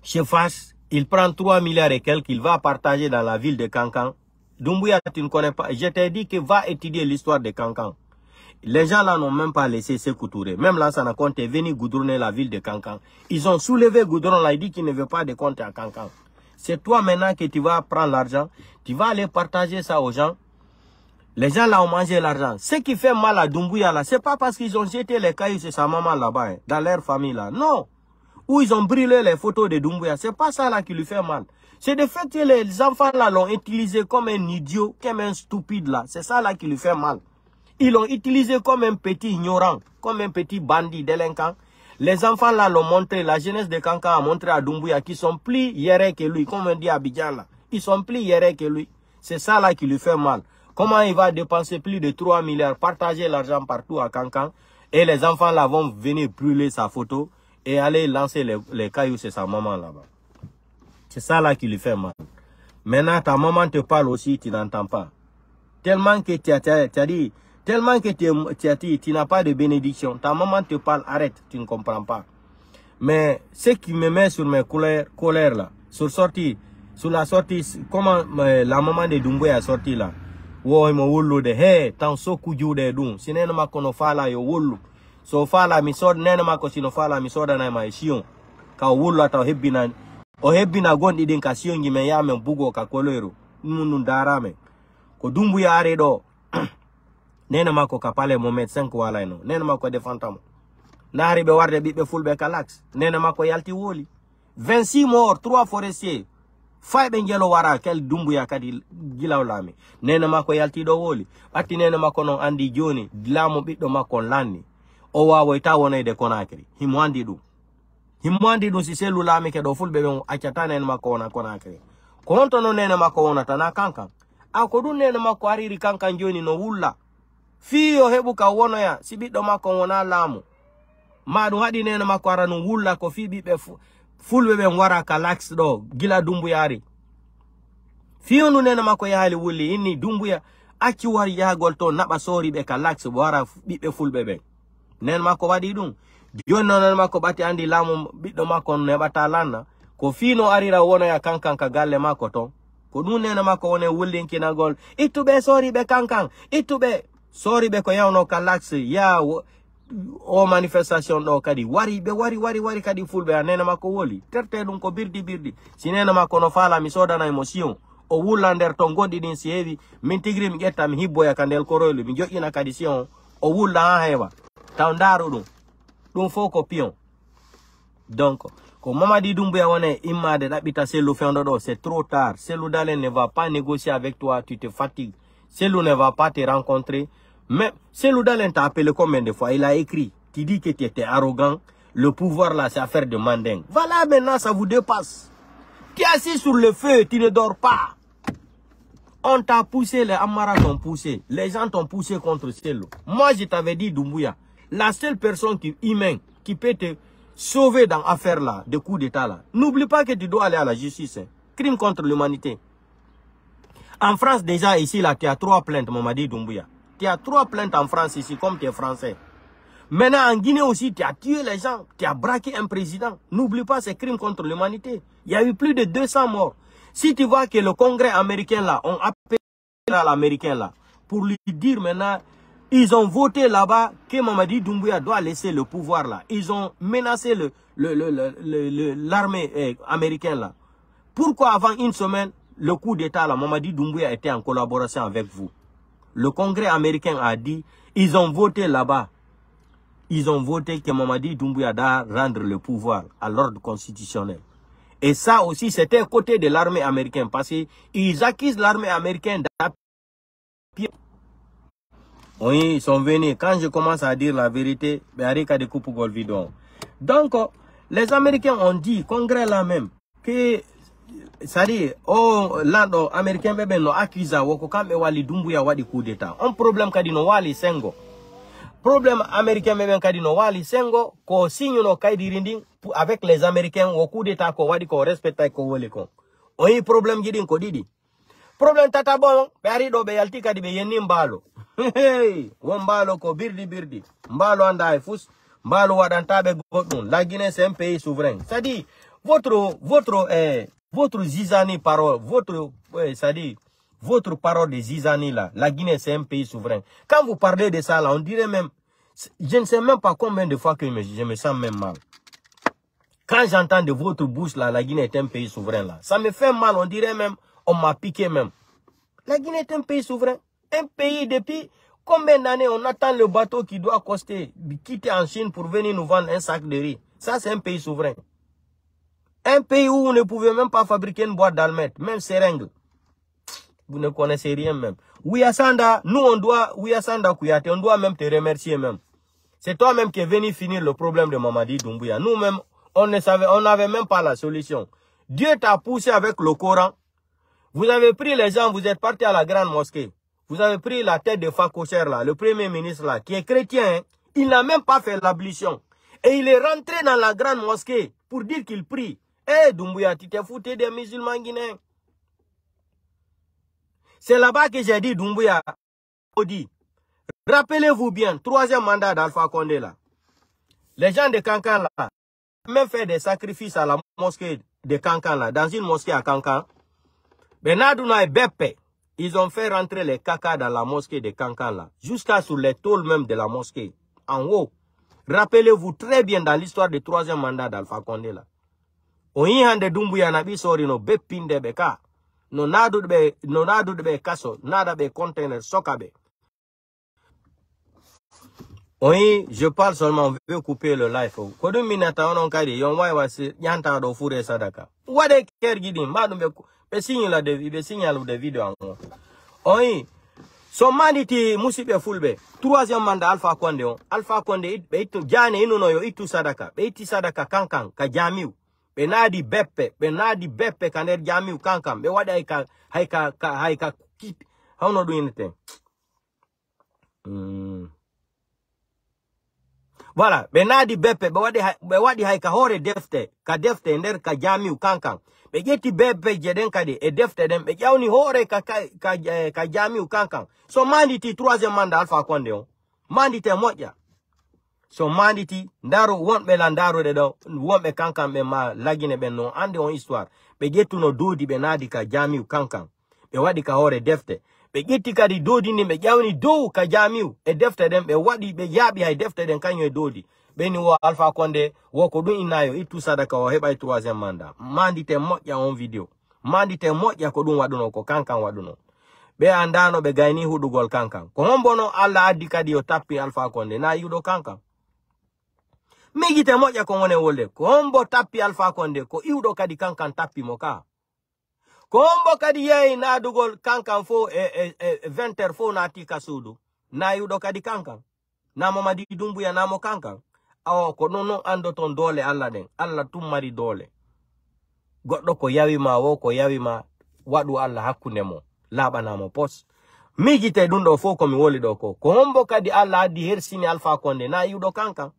chez Fass, il prend 3 milliards et quelques qu'il va partager dans la ville de Kankan. Doumbouya, tu ne connais pas. Je t'ai dit que va étudier l'histoire de Kankan. Les gens là n'ont même pas laissé Sékou Touré. Même là, ça n'a compte est venu goudronner la ville de Kankan. Ils ont soulevé Goudron là, il dit qu'il ne veut pas de compte à Kankan. C'est toi maintenant que tu vas prendre l'argent, tu vas aller partager ça aux gens. Les gens là ont mangé l'argent. Ce qui fait mal à Doumbouya là, c'est pas parce qu'ils ont jeté les cailloux sur sa maman là-bas, hein, dans leur famille là. Non. Ou ils ont brûlé les photos de Doumbouya. C'est pas ça là qui lui fait mal. C'est le fait que les enfants là l'ont utilisé comme un idiot, comme un stupide là. C'est ça là qui lui fait mal. Ils l'ont utilisé comme un petit ignorant, comme un petit bandit délinquant. Les enfants là l'ont montré, la jeunesse de Kankan a montré à Doumbouya qu'ils sont plus hiérés que lui, comme on dit à Abidjan là. Ils sont plus hiérés que lui. C'est ça là qui lui fait mal. Comment il va dépenser plus de 3 milliards, partager l'argent partout à Kankan, et les enfants là vont venir brûler sa photo et aller lancer les cailloux sur sa maman là-bas. C'est ça là qui lui fait mal. Maintenant, ta maman te parle aussi, tu n'entends pas. Tellement que tu as dit, tellement que tu n'as pas de bénédiction. Ta maman te parle, arrête, tu ne comprends pas. Mais ce qui me met sur mes colères là, sur la sortie, comment la maman de Doumbouya a sorti là. Wo mo wullu de he tan soku juude dum sineno makko no fala yo wullu so fala mi sod neno makko sino fala mi soda na ma sion ka wullu ata hebbina gondi din ka sion gi me yamen bugo ka kolero nunu darame ko Doumbouya are do neno makko ka pale mo met 5 wala no neno makko defantamo naari be warde bibbe fulbe kalax neno makko yalti woli 26 morts 3 forestiers fay be ngelo wara kel Doumbouya kadi gilaw lami nena mako yalti do woli atti nena mako non andi joni lamo biddo mako lanni o wawo ta wonede Conakry himo andi dum si selu lami ke do fulbe be accata nena mako wona Conakry konto no nena mako wona tana Kankan ako dun nena mako ariri Kankan joni no wulla fiyo hebu ka wono ya si biddo mako wona lamo madu hadi nena mako ara no wulla ko fi bibbe fulbe be wara ka lax do gila Doumbouya fiyonu nena mako yaali wulli inni Doumbouya acci wari yahagol to naba sori be ka lax wara bibbe fulbe be nen mako wadi dum joni non mako bati andi lamu biddo mako nebata lanna ko fino arira wono ya Kankan ka galle mako to ko dum nena mako wone wulli kinagol itube sori be Kankan itube sori be ko yawno ka lax ya o manifestation do kadi wari kadi fulbe nena mako woli terte dum ko birdi si nena mako no fala mi soda na emotion o wullander to gondi din si hevi min tigri mi getta mi hibboya kandel korole mi jo'ina kadi sion o wulla ha hewa taw ndaro dum fo ko pion donc ko Mamadi Doumbouya wone immade dabita selu fendo do c'est trop tard. Cellou Dalein ne va pas négocier avec toi, tu te fatigues. Cellou ne va pas te rencontrer. Mais Cellou Dalein t'a appelé combien de fois? Il a écrit. Tu dis que tu étais arrogant. Le pouvoir là, c'est affaire de mandingue. Voilà, maintenant, ça vous dépasse. Tu es assis sur le feu, tu ne dors pas. On t'a poussé, les Amaras t'ont poussé. Les gens t'ont poussé contre Cellou. Moi, je t'avais dit, Doumbouya, la seule personne humaine qui peut te sauver dans l'affaire là, de coup d'état là. N'oublie pas que tu dois aller à la justice. Hein. Crime contre l'humanité. En France, déjà, ici, là, tu as 3 plaintes, Mamadi Doumbouya. Tu as 3 plaintes en France ici, comme tu es français. Maintenant, en Guinée aussi, tu as tué les gens, tu as braqué un président. N'oublie pas ces crimes contre l'humanité. Il y a eu plus de 200 morts. Si tu vois que le Congrès américain là, on appelle l'américain là, pour lui dire maintenant, ils ont voté là-bas que Mamadi Doumbouya doit laisser le pouvoir là. Ils ont menacé l'armée américaine là. Pourquoi avant une semaine, le coup d'État là, Mamadi Doumbouya était en collaboration avec vous? Le Congrès américain a dit, ils ont voté là-bas. Ils ont voté que Mamadi Doumbouya doit rendre le pouvoir à l'ordre constitutionnel. Et ça aussi, c'était à côté de l'armée américaine. Parce qu'ils accusent l'armée américaine d'appuyer. Oui, ils sont venus. Quand je commence à dire la vérité, donc, les Américains ont dit, Congrès là même, que, c'est-à-dire, l'Américain américain bébé no accusé wako kambe wali Doumbouya wadi coup d'état. Un problème kadino wali sengo. Problème américain même kadino wali sengo ko signe no kaydi rinding avec les Américains au coup d'état ko wadi ko respecta ko wole ko. Oyi problème gidin ko didi. Problème tata bon be ari do be yalti kadi be yenni mbalo. Hey, mbalo ko birdi. Mbalo anda e fus, mbalo wadanta be godun. La Guinée c'est un pays souverain. C'est-à-dire votre zizani parole, c'est-à-dire votre parole de zizani là, la Guinée c'est un pays souverain. Quand vous parlez de ça là, on dirait même, je ne sais même pas combien de fois que je me sens même mal. Quand j'entends de votre bouche là, la Guinée est un pays souverain là, ça me fait mal, on dirait même, on m'a piqué même. La Guinée est un pays souverain, un pays depuis combien d'années on attend le bateau qui doit quitter en Chine pour venir nous vendre un sac de riz. Ça c'est un pays souverain. Un pays où vous ne pouvez même pas fabriquer une boîte d'allumettes, même seringue. Vous ne connaissez rien même. Ouyassanda, nous on doit, Ouyassanda Kouyaté, on doit même te remercier même. C'est toi-même qui es venu finir le problème de Mamadi Doumbouya. Nous-mêmes, on n'avait même pas la solution. Dieu t'a poussé avec le Coran. Vous avez pris les gens, vous êtes partis à la grande mosquée. Vous avez pris la tête de Fakocher là, le premier ministre là, qui est chrétien. Hein. Il n'a même pas fait l'ablution. Et il est rentré dans la grande mosquée pour dire qu'il prie. Eh, Doumbouya, tu t'es foutu des musulmans guinéens. C'est là-bas que j'ai dit, Doumbouya, rappelez-vous bien, 3e mandat d'Alpha Condé là. Les gens de Kankan là, même fait des sacrifices à la mosquée de Kankan là, dans une mosquée à Kankan. Benadouna et Beppe, ils ont fait rentrer les caca dans la mosquée de Kankan là, jusqu'à sur les tôles même de la mosquée, en haut. Rappelez-vous très bien dans l'histoire du 3e mandat d'Alpha Condé là. Oyi hande Doumbouya nabi sori no beppinde beka no nadude be kaso nada be container sokabe. Oyi, je parle seulement, on veut couper le live. Kodu minata onon kadi yon wai wasi yanta do fure sadaka. Wade ker gidi madum be signal de vidéo ango. Oyi, so maniti musibe fulbe 3e mandat Alpha Condé on. Alpha Condé be itu jane inu no yo itu sadaka. Be iti sadaka kankan ka jamiu. Benadi beppe kaner jamiu kankam be wada haika keep how not doing anything. Voilà, benadi beppe be wadi haika hore defte nder ka jamiu kankam be jeti beppe jeden kadi e defte dem be jawni hore ka jamiu kankam. So manditi 3e mandat Alpha Condé on mandite moja. So manditi ndaro wonbe la ndaro de do wonbe kankan be ma lagine be no ande on histoire be getu no dodi be nadi ka jamiu kankan be wadi ka hore defte be geti kadi dodi ni be jawni do ka jamiu e defte dem be wadi be yabi hay defte den kanyo e dodi be ni wo Alpha Condé wo ko dun inayo itu sadaka o heba 3e mandat mandite moja on video mandite moja ko dun waduno ko kankan waduno be andano be gayni hudugol kankan ko hombono alla addi kadi o tappi Alpha Condé na yudo kankan. Migite moja ko ngone wole ko hombo tapi Alpha Condé ko iudo kadi kankan tapi moka ko hombo kadi yei na dugol kankan fo 20 fo na tika sudu na iudo kadi kankan na Mamadi Doumbouya na mo kankan awo ko nono ando ton dole alla den alla tummari dole goddo ko yawi ma wo ko yawi ma wadu alla hakkunde mo labana mo pos migite dundo fo ko mi woli do ko hombo kadi alla addi hersini Alpha Condé na iudo kankan.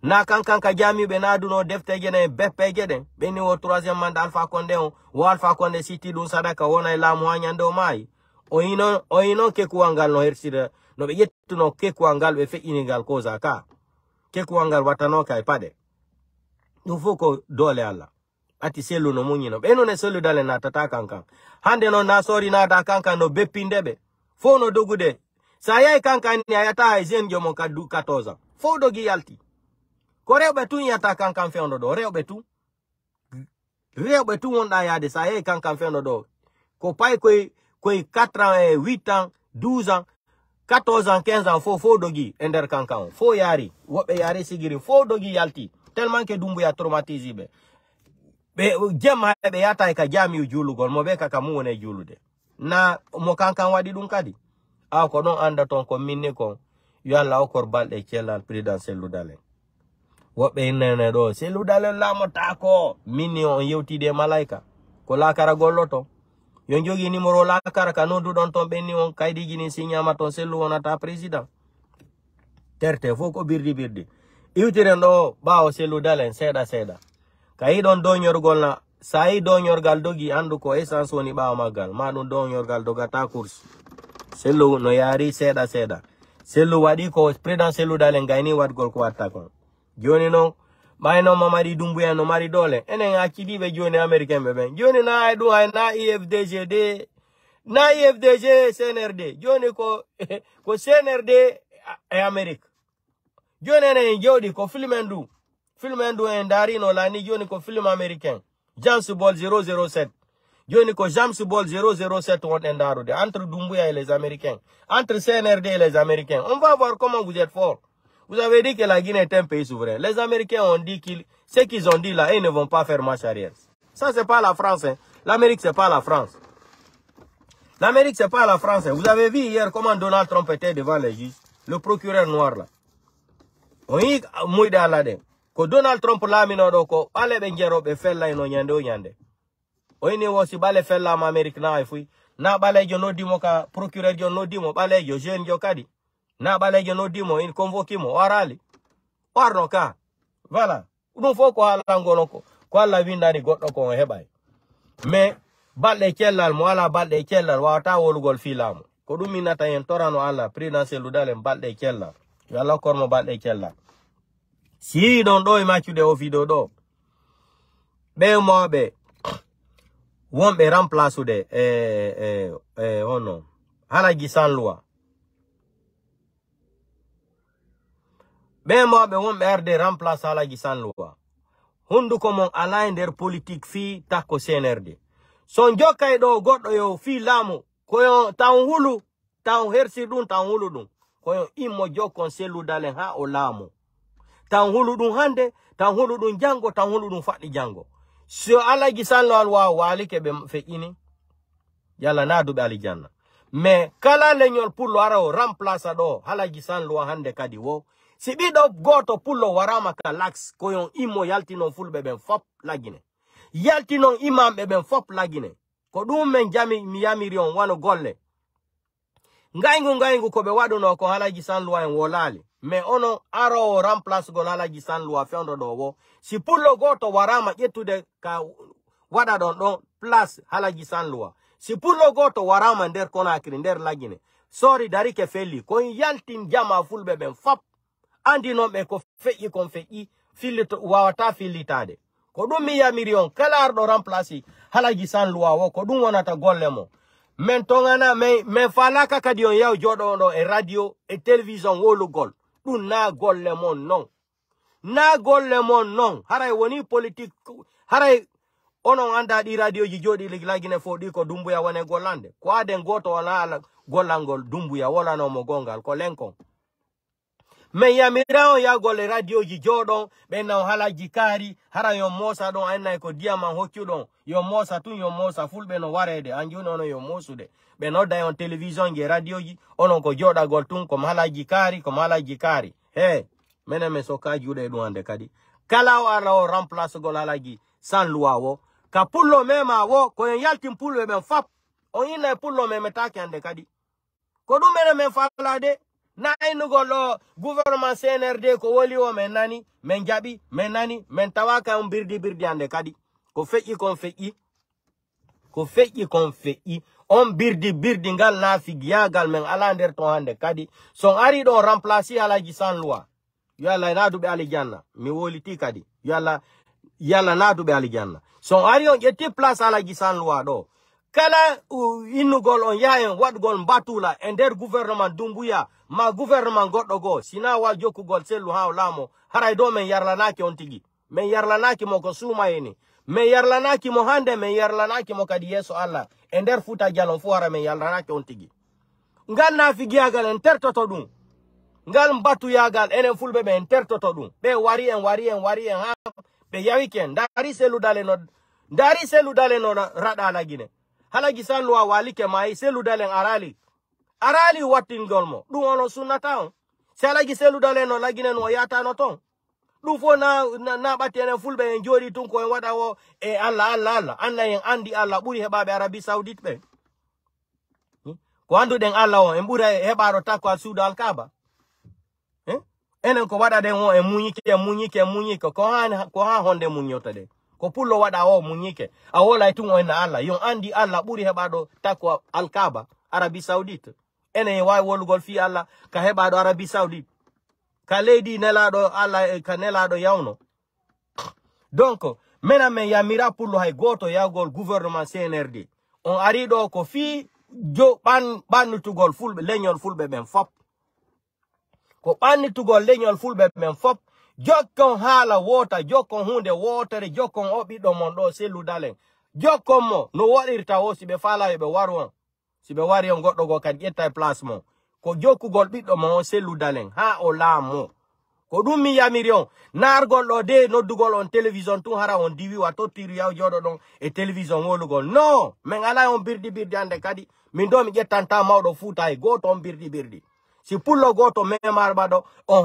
Na kankan ka jami be na duno defte gene beppe geden beni wo 3e mandat Alpha Condé on wo Alpha Condé siti dun sadaka wona la mo hanyande o mai o ino ke kuangal no hersire no be yettuno ke kuangal be fe inigal ko zaka ke ko angal watano kay pade dum foko dole alla ati selu no munyino be no ne selu dale na tata kankan hande no na sori na ta kankan no bepindebe fo no dogude saya kankan ni ayata ezen jomo kadu 14 fo dogi yalti ko rewbe tu yata kankan fe ondo do rewbe tu wonda yade saya kankan fe ondo do ko pay koy 4 ans 8 ans 12 ans 14 ans 15 ans fo dogi ender kankan fo yari wobe yari sigiri fo dogi yalti tellement que dumbu ya traumatisé be jema be yata ka jami julugol mo be kaka mu wona julude na mo kankan wadi dum kadi a ko don anda ton ko minni ko yalla o kor balde celal président seludale wobe nene do seludale la mota ko minni on yewtide malaika ko la kara golloto yon jogi numéro la kara ka noddu don ton benni on kaydi gini signama ton selu wonata président terte foko birdi iwtiren do bawo seludale seda kayi don donyorgol na sayi donyorgal dogi andu ko essence woni bawo magal ma dun donyorgal dogata course selu no yari seda selu wadi ko président selu dalen gayni wadgol ko watta ko joni no bayno mamari dumbuya no mari dole enen akidi be joni americain be ben joni na ay do ay na IFDG de na IFDG CNRD joni ko ko CNRD e Amerique joni enen jodi ko filmendu en darino la ni joni ko film américain James Ball 007 joni ko James Ball 007 won en darude entre Doumbouya et les Américains, entre CNRD et les Américains. On va voir comment vous êtes forts. Vous avez dit que la Guinée est un pays souverain. Les Américains ont dit ce qu'ils ont dit là, ils ne vont pas faire marche arrière. Ça c'est pas la France, hein. L'Amérique c'est pas la France. L'Amérique c'est pas la France, hein. Vous avez vu hier comment Donald Trump était devant les juges, le procureur noir là. Oui, mouida là-dedans. Ko Donald Trump la minodo ko bale be ngerobe fella ino nyande oyini wosi bale fella ma America na ifui na bale jo no dimo ka procureur jo no dimo bale jo jeune jo kadi na bale jo no dimo in convoqué mo warali warno ka voilà dum foko ala ngono ko ala winda ni goddo ko hebay mais balde kellal mo ala balde kellal wata wolugol filamu ko dum minata en torano ala présidentiel dalen balde kellal yalla kormo balde kellal. Si don do imachude o video do be mobe won be remplace de ono Halaji Sanlua be mobe won be RD remplace Halaji Sanlua hundu ko mon ala nder politique fi takko CNRD son jokay do goddo yo fi lamu ko yo taw hulu taw hersi dun taw hulu dun ko yo immo jokon selu dalen ha o lamu tan hulu dun hande tan hulu dun jango tan hulu dun faddi jango so Halaji Sanlua wa wali ke be feini yalla na do be alijanna mais kala leñol pullo araw remplace do Halaji Sanlua hande kadi wo si bido goto pullo warama ka lax ko yon imo yaltino fulbe ben fop lagine yaltino imam be ben fop lagine ko dum men jami mi yamirion wano golle ngayngu ko be waduno ko Halaji Sanlua en wolali mais ono aro remplace go Halaji Sanlua fendo do wo si pullo goto warama yetude ka wada don place Halaji Sanlua si pullo goto warama nder Conakry nder lagine sorry dari ke feli ko yaltin jama fulbe ben fop andi non be ko feyi kon feyi filito wawata filitade ko dum mi yamirion kala ardo remplace Halaji Sanlua wo ko dum wonata golle mo men tongana me falaka kadi on yaw jodo no e radio e television wolu gol dun na golle mon non na golle mon non haray woni politique haray onon anda di radio ji jodi lagine fodi ko Dumbuya wone gollande ko aden goto wala gollangol Dumbuya wala no mo gongal ko lenkon me yamirao ya golle radio ji jodon be na Halaji Kari hara yo mosa don anay ko diama hokkudon yo mosa tun yo mosa fulbe no warede anjuno no yo mosude be no da on television je radio ji onon ko joda gol tun ko Halaji Kari he mena me soka jude do ande kadi kala wala o remplace gol Halaji Sanlua wo ka pullo mema wo ko yaltim pullo be fap on ina pullo meme take ande kadi ko dum mena men falade na inu golo gouvernement CNRD ko woli o men nani men jabi men nani men tawaka on birdi ande kadi ko feji kon feji on birdi ngal na figiyagal men ala nder to hande kadi son ari do remplacer Halaji Sanlua yalla na dube alijanna mi woliti kadi yalla na dube alijanna so ari on yetti place ala gisan loi do kala innugol on yahen wadgol batula e der gouvernement dumbuya ma gouvernement goddo go sina wa jokugol sellu ha lamo haray do men yarlanaki on tigi men yarlanaki mo ko suma yeni men yarlanaki mo hande men yarlanaki mo kadi yeso alla e der futa jalon fu hara men yarlanaki on tigi ngal na fi giagal en tertoto dum ngal mbatu yagal enen fulbe be en tertoto dum be wari en ha be yawiken dari selu dale no rada la gine hala gisan lo walike mai selu dale arali wattingol mo dum ono sunnata on se hala giselu dale no lagine no yata no ton dum fo na batene fulbe en jodi tun ko en wada wo e Allah anna en andi Allah buri hebabe Arabi Saudite be ko andu den Allah on en buri hebaro takko al Saudi al Kaaba enen ko wada den o e munyike ko ha honde munyota de ko pullo wada o munyike a wola tun o na Allah yon andi Allah buri hebado takko al Kaaba Arabi Saudite enen way wolugol fi Allah ka hebado Arabi Saudite ka leydi nelado Allah ka nelado yawno donc mena men yamira pullo hay goto yagol gouvernement CNRD on ari do ko fi jo bannutugol fulbe leñol fulbe ben fop ko bannutugol leñol fulbe ben fop jokkon hala wota jokkon hunde wotere jokkon obido mon do selu dalen jokkon mo no wadirta o sibe fala be waron sibe wari on goddo go kan yetta place mo ko jokkugol biddo mo selu dalen ha o lamo ko dum mi yamirion nargol do de noddugol on télévision tun hara on diwi wato tiri yaw jodo don e télévision wolugol no men ala on birdi ande kadi min do mi jettanta mawdo futa e goto on birdi si pullo goto memar bado on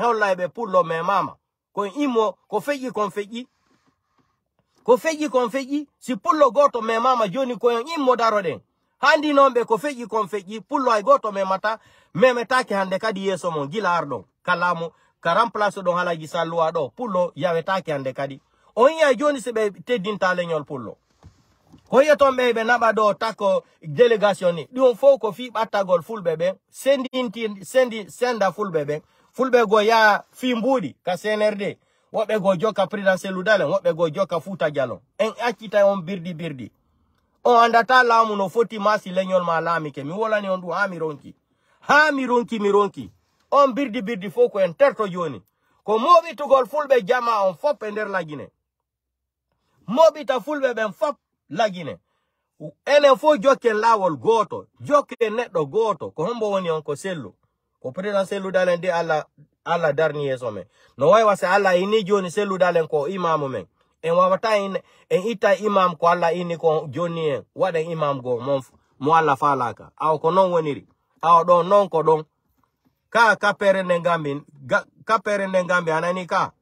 hol laybe pullo memama ko imo ko feji kon feji si pullo goto memama joni ko immo daroden handi nombe ko feji kon feji pullo ay goto memata memetake hande kadi yeso mon gila ardo kalamo karam place do halaji salwa do pullo yawetake hande kadi on ya joni se be teddinta leñol pullo hoye ton be naba do tako delegation ni dum fo ko fi battagol fulbe be senda fulbe be fulbe go ya fi mbudi ka CNRD wobe go joka président Ludalen wobe go joka Futa Jalon en akita on birdi on andata lamu no foti masi leñol ma lami ke mi wolani on du mironki on birdi fo ko en terto joni ko mobi to gol fulbe jama on fop ender la Guinée mobi ta fulbe ben fop la Guinée enen fo jokken lawol goto jokke neddo goto ko hombo woni on ko sellu ko président Sellu Dalen de alla dernier sommet no way wase alla ini joni Sellu Dalen ko imamu men en wawata en ita imam ko alla ini ko joni en wada imam go mo alla falaka aw ko non woniri aw don non ko don ka perende ngambi anani ka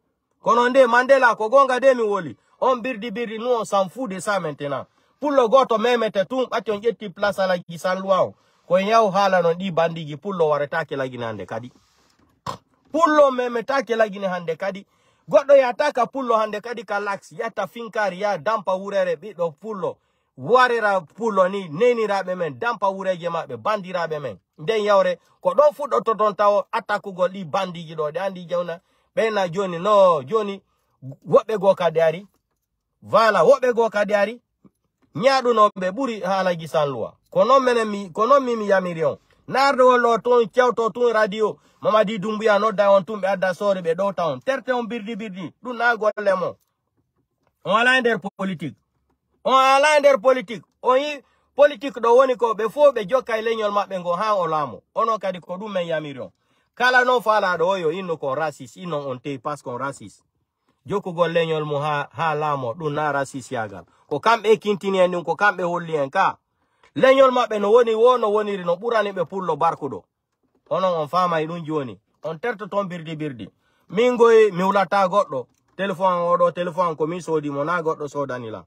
kono nde Mandela ko gonga de mi woli on birdi nous on s'en fout de ça maintenant pour le goto memete tum ati on jetti place ala gisan luao ko yaw hala non di bandigi pullo waretake la ginande kadi pullo memetake la gine hande kadi goddo yataka pullo hande kadi ka lax yata finkari ya dampa wurere biddo pullo warira pullo ni nenirabe men dampa wureje mabbe bandirabe men den yawre ko don fuddo to don taw attackugol di bandigi do de andi jawna bena joni no joni wobbe go kadari vala wobbe go kadari nyaadu no be buri hala gisan luwa kono mi yamirion nardo lo ton ciawto ton radio Mamadi Doumbouya no da on tumbe adda sore be do town terte on birdi du na golle mo on ala nder politique on yi politique do woni ko be fo be jokay leñol mabbe ngo ha o lamo ono kadi ko dum men yamirion kala no fala do yo inno ko raciste inno on te parce qu'on raciste joko gol leñol mo ha lamo du na raciste yagal ko kambe kintini en ko kambe holli en ka leñol mabbe no woniri no burani be pullo barkudo onon on fama idun joni on terto ton birdi mingoy mi wulata goddo téléphone ko mi sodi mo na goddo sodanila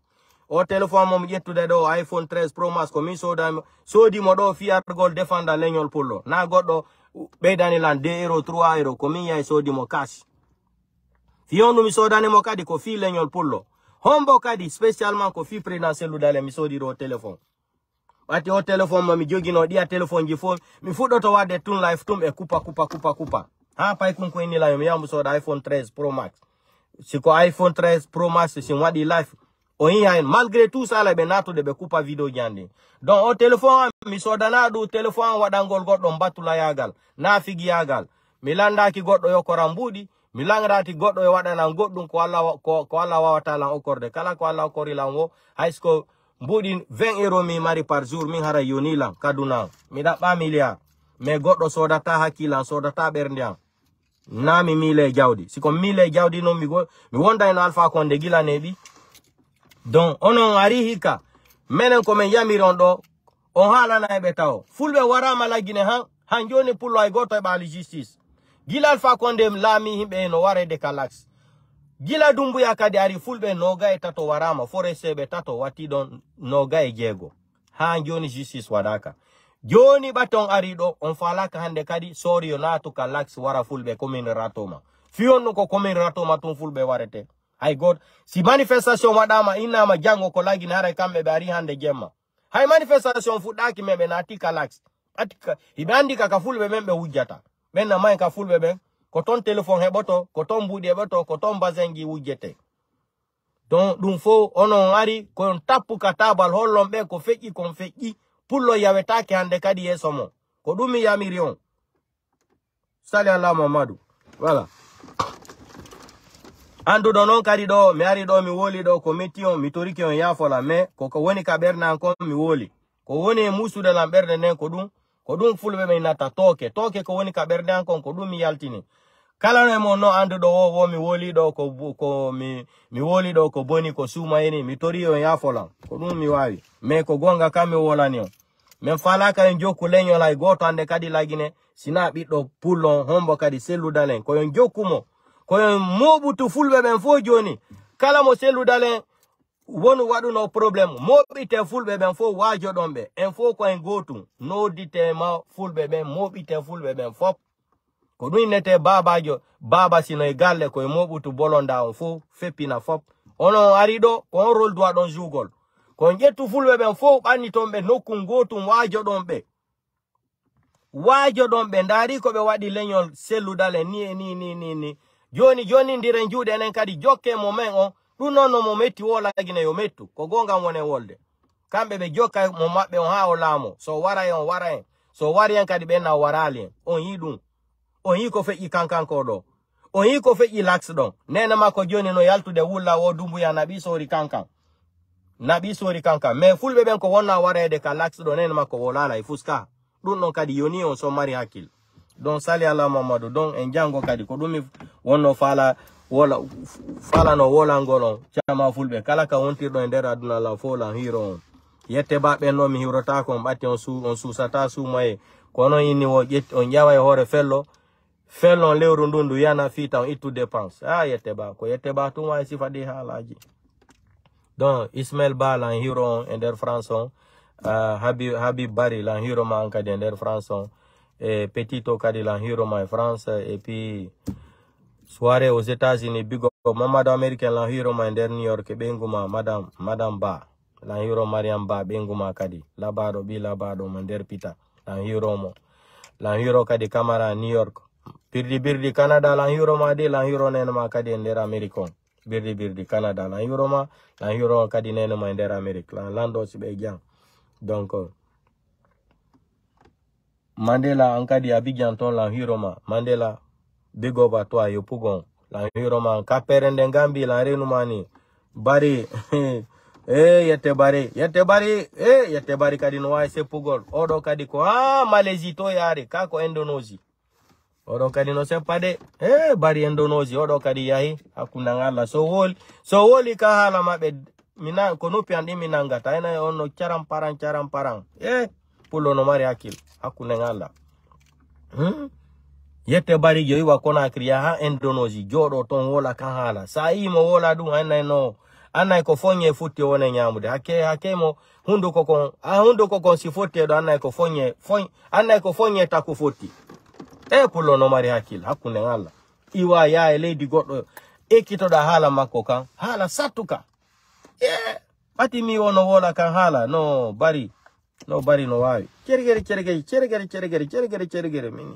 o téléphone mom jettude do iPhone 13 Pro Max ko mi sodi mo do fiargol defanda leñol pullo na goddo beydanilan 2 euro 3 euro ko mi yay sodi mo cash fionu mi sodani mo kadi ko fi leñol pullo hombo kadi spécialement ko fi président Sellu Dalen mi sodi do téléphone ati o téléphone mo mi jogino dia téléphone ji fo mi fuddo to wadde tun live tum e kupa ha pay kun ko ni la mi yamu so da iPhone 13 Pro Max si ko iPhone 13 Pro Max si wadi life o yi malgré tout ça la be nato de be coupa video jande donc o téléphone mi so dana du téléphone wadangol goddo batula yagal na figi yagal mi landa ki goddo yokora mbudi mi langrati goddo e wadana goddum ko Allah ko Allah wawata lan okorde kala ko Allah okori lan wo haysko mbudi 20 euro mi mari par jour mi hara yoni lan kaduna mi da ba milliard mais goddo sodata hakilan sodata berndiam na mi mile jawdi siko mile jawdi no mi wonda en Alpha Condé gila nebi donc onon ari hika menen ko men yamiron do on hala na be taw fulbe warama lagine han joni pullo ay goto e bali justice gila Alpha Condé lami himbe no ware de kalax gila Dumbuya kadi ari fulbe noga e tato warama forese be tato wati don noga e jego han joni justice wadaka joni baton ari do on falaka hande kadi sori yo natu kalax wara fulbe commune ratoma fion ko commune ratoma tun fulbe warete hay god si manifestation wadama inama jango ko lagi na hare kambe bari hande gemma hay manifestation fudaki mebe na tika lax atika ibandi ka fulbe membe hujjata benna may ka fulbe ben ko ton telephone heboto ko ton budi heboto ko ton bazengi hujjete donc dum fo onon ari ko tapu katabal hollombe ko feji kon feji pullo yawetake hande kadi yesomo ko dumi yamirion sali ala Muhammadu voilà andu donon kadi do mi ari do mi woli do committee on mi toriki on yafola me ko woni ka berna ko mi woli ko woni musu de lamberde nen ko dum fulbe me nata toke ko woni ka berde ko dum mi yaltini kala ne mo no andu do wo mi woli do ko mi woli do ko boni ko suma eni mi tori on yafola ko dum mi wawi me ko gonga kame wola ni on men fala ka en jokku lenyo lay goto ande kadi lagine sina biddo pullo hombo kadi seludalen ko en jokkumo ko mobutu fulbe ben fo joni kala mo seludalen wonu wadu no problem mobite fulbe ben fo wajo dombe en fo ko en gotu no dite ma fulbe ben mobite fulbe ben fop ko dun nete baba sino e galle ko mobutu bolonda on fo fepina fop ono arido ko rol doa don jugol ko jettu fulbe ben fo bani tombe nokku gotu wajo dombe ndari ko be wadi lenyol seludalen ni joni ndiren juude enen kadi jokke mo men on dun non mo metti wola gine yo mettu ko gonga wone wolde kambe be jokka mo mabbe on ha o lamo so wara en so wari en kadi be na warali on yidum on yi ko feji kankan ko do on yi ko feji lax don nena mako joni no yaltude wulla wo Dumbuya nabi sori kankan me fulbe ben ko wonna warede ka lax don nena mako wolala e fuska dun non kadi yoni on so mari hakil don sali ala Muhammadu don en jango kadi ko dumi wonno fala no wola ngolon chama fulbe kala ka wontirdo e der aduna la fola hiro yette ba be no mi hirota ko batti on susata sumaye kono yini wo jet on jawa e hore fello lewru ndundu yana fita on itu dépense yette ba tun wa sifa de halaji don Ismail Ba la hiro e der France Habib Bari la hiro ma anka de der France Petito kadi la hiro ma France et puis soirée aux États-Unis bigo mamado américain la hiro ma der New York benguma madame Ba la hiro Mariam Ba benguma kadi labado ma der pita la hiro kadi Camara New York birdi Canada la hiro ma de la hiro nena ma kadi der American birdi Canada la hiro kadi nena ma der America la lando sibe jang donc Mandela ankadi Abidjan ton la hiroma Mandela big up à toi yo pugon la hiroma kaperende ngambi la renumani bari yete bari kadi no wa se pugol odo kadi ko Malaysia to yare kako Indonesia odo kadi no se pade bari Indonesia odo kadi yahi hakuna ngala so woli ka hala mabe mina ko no piandi minanga taina ono charam parang pulo no mari akil hakuna ngala yete bari yo iwa kona kriya ha Indonesia jodo ton wola kan hala sai mo wola dum anai ko fonye futti wona nyamude hake mo hundo kokon si fotte do anai ko fonye taku fotti pulo no mari akil hakuna ngala iwa ya lady goddo ekito da hala makko kan hala satuka pati mi wono wola kan hala no bari no wawi cergere mini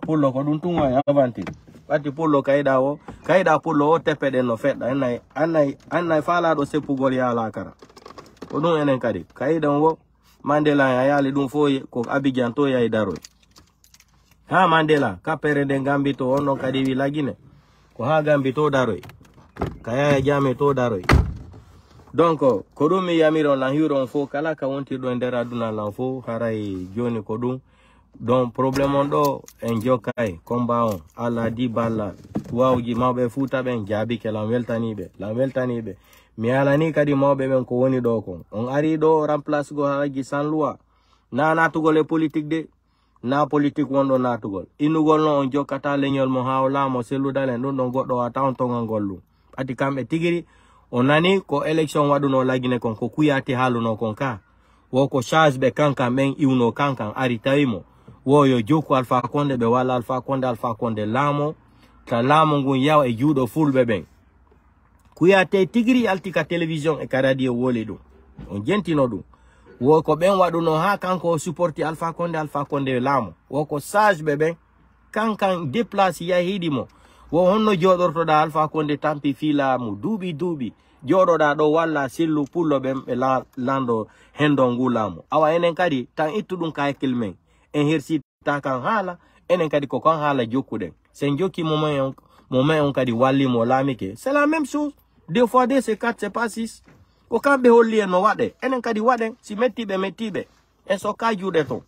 pullo ko dum tun wa avanti bati pullo kayda pullo o tepede no fedda annay fala do seppugol ya la kara ko dum enen kadi kayda wo Mandela ya yali dum fo ko Abidjan to ya daroy ha Mandela kapere de gambito onno kadi wi lagine ko ha gambito daroy kaya jame to daroy donc ko dum mi yamiron la hiron fo kala ka wonti do nder aduna lan fo haray joni ko dum don problème on do en jokay combat on ala di balla wawji mawbe futa ben jabi ke la weltanibe mi ala ni kadi mawbe men ko woni do ko on ari do remplace go haji san loi na natugol e politique de na politique wondo natugol inugol no on jokata leñol mo hawla mo seludalen don goddo wa tawn to ngollu ati kambe tigiri onani ko election waduno lagine kon ko kuyati haluno kon ka wo ko charge be kanka men iuno kankan ari tawimo wo yo joku Alpha Condé be wala Alpha Condé lamo ta lamo ngun yaw e juudo fulbe ben kuyate tigiri altika television e radio wole dum on jentino dum wo ko ben waduno ha kanko supporti Alpha Condé lamo wo ko charge be ben kankan déplace ya hidimo wo honno jodorto da Alpha Condé tampi fila mu dubi jododa do walla sillu pullo be lando hendo ngulamo awa enen kadi tan ittudum kay kilmen en hersi takan hala enen kadi ko kan hala jokude sen joki moment on kadi walli mo lamike c'est la même chose 2 fois 2 c'est 4 c'est pas 6 ko kambe holli no wade enen kadi waden si mettibe en so ka jude to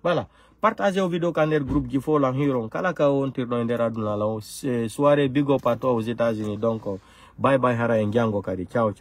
voilà partagez au vidéo kander groupe ji fo lan hiron kala ka wontirdo nder aduna la soirée big up à toi aux États-Unis donc bye bye hara en jango kadi ciao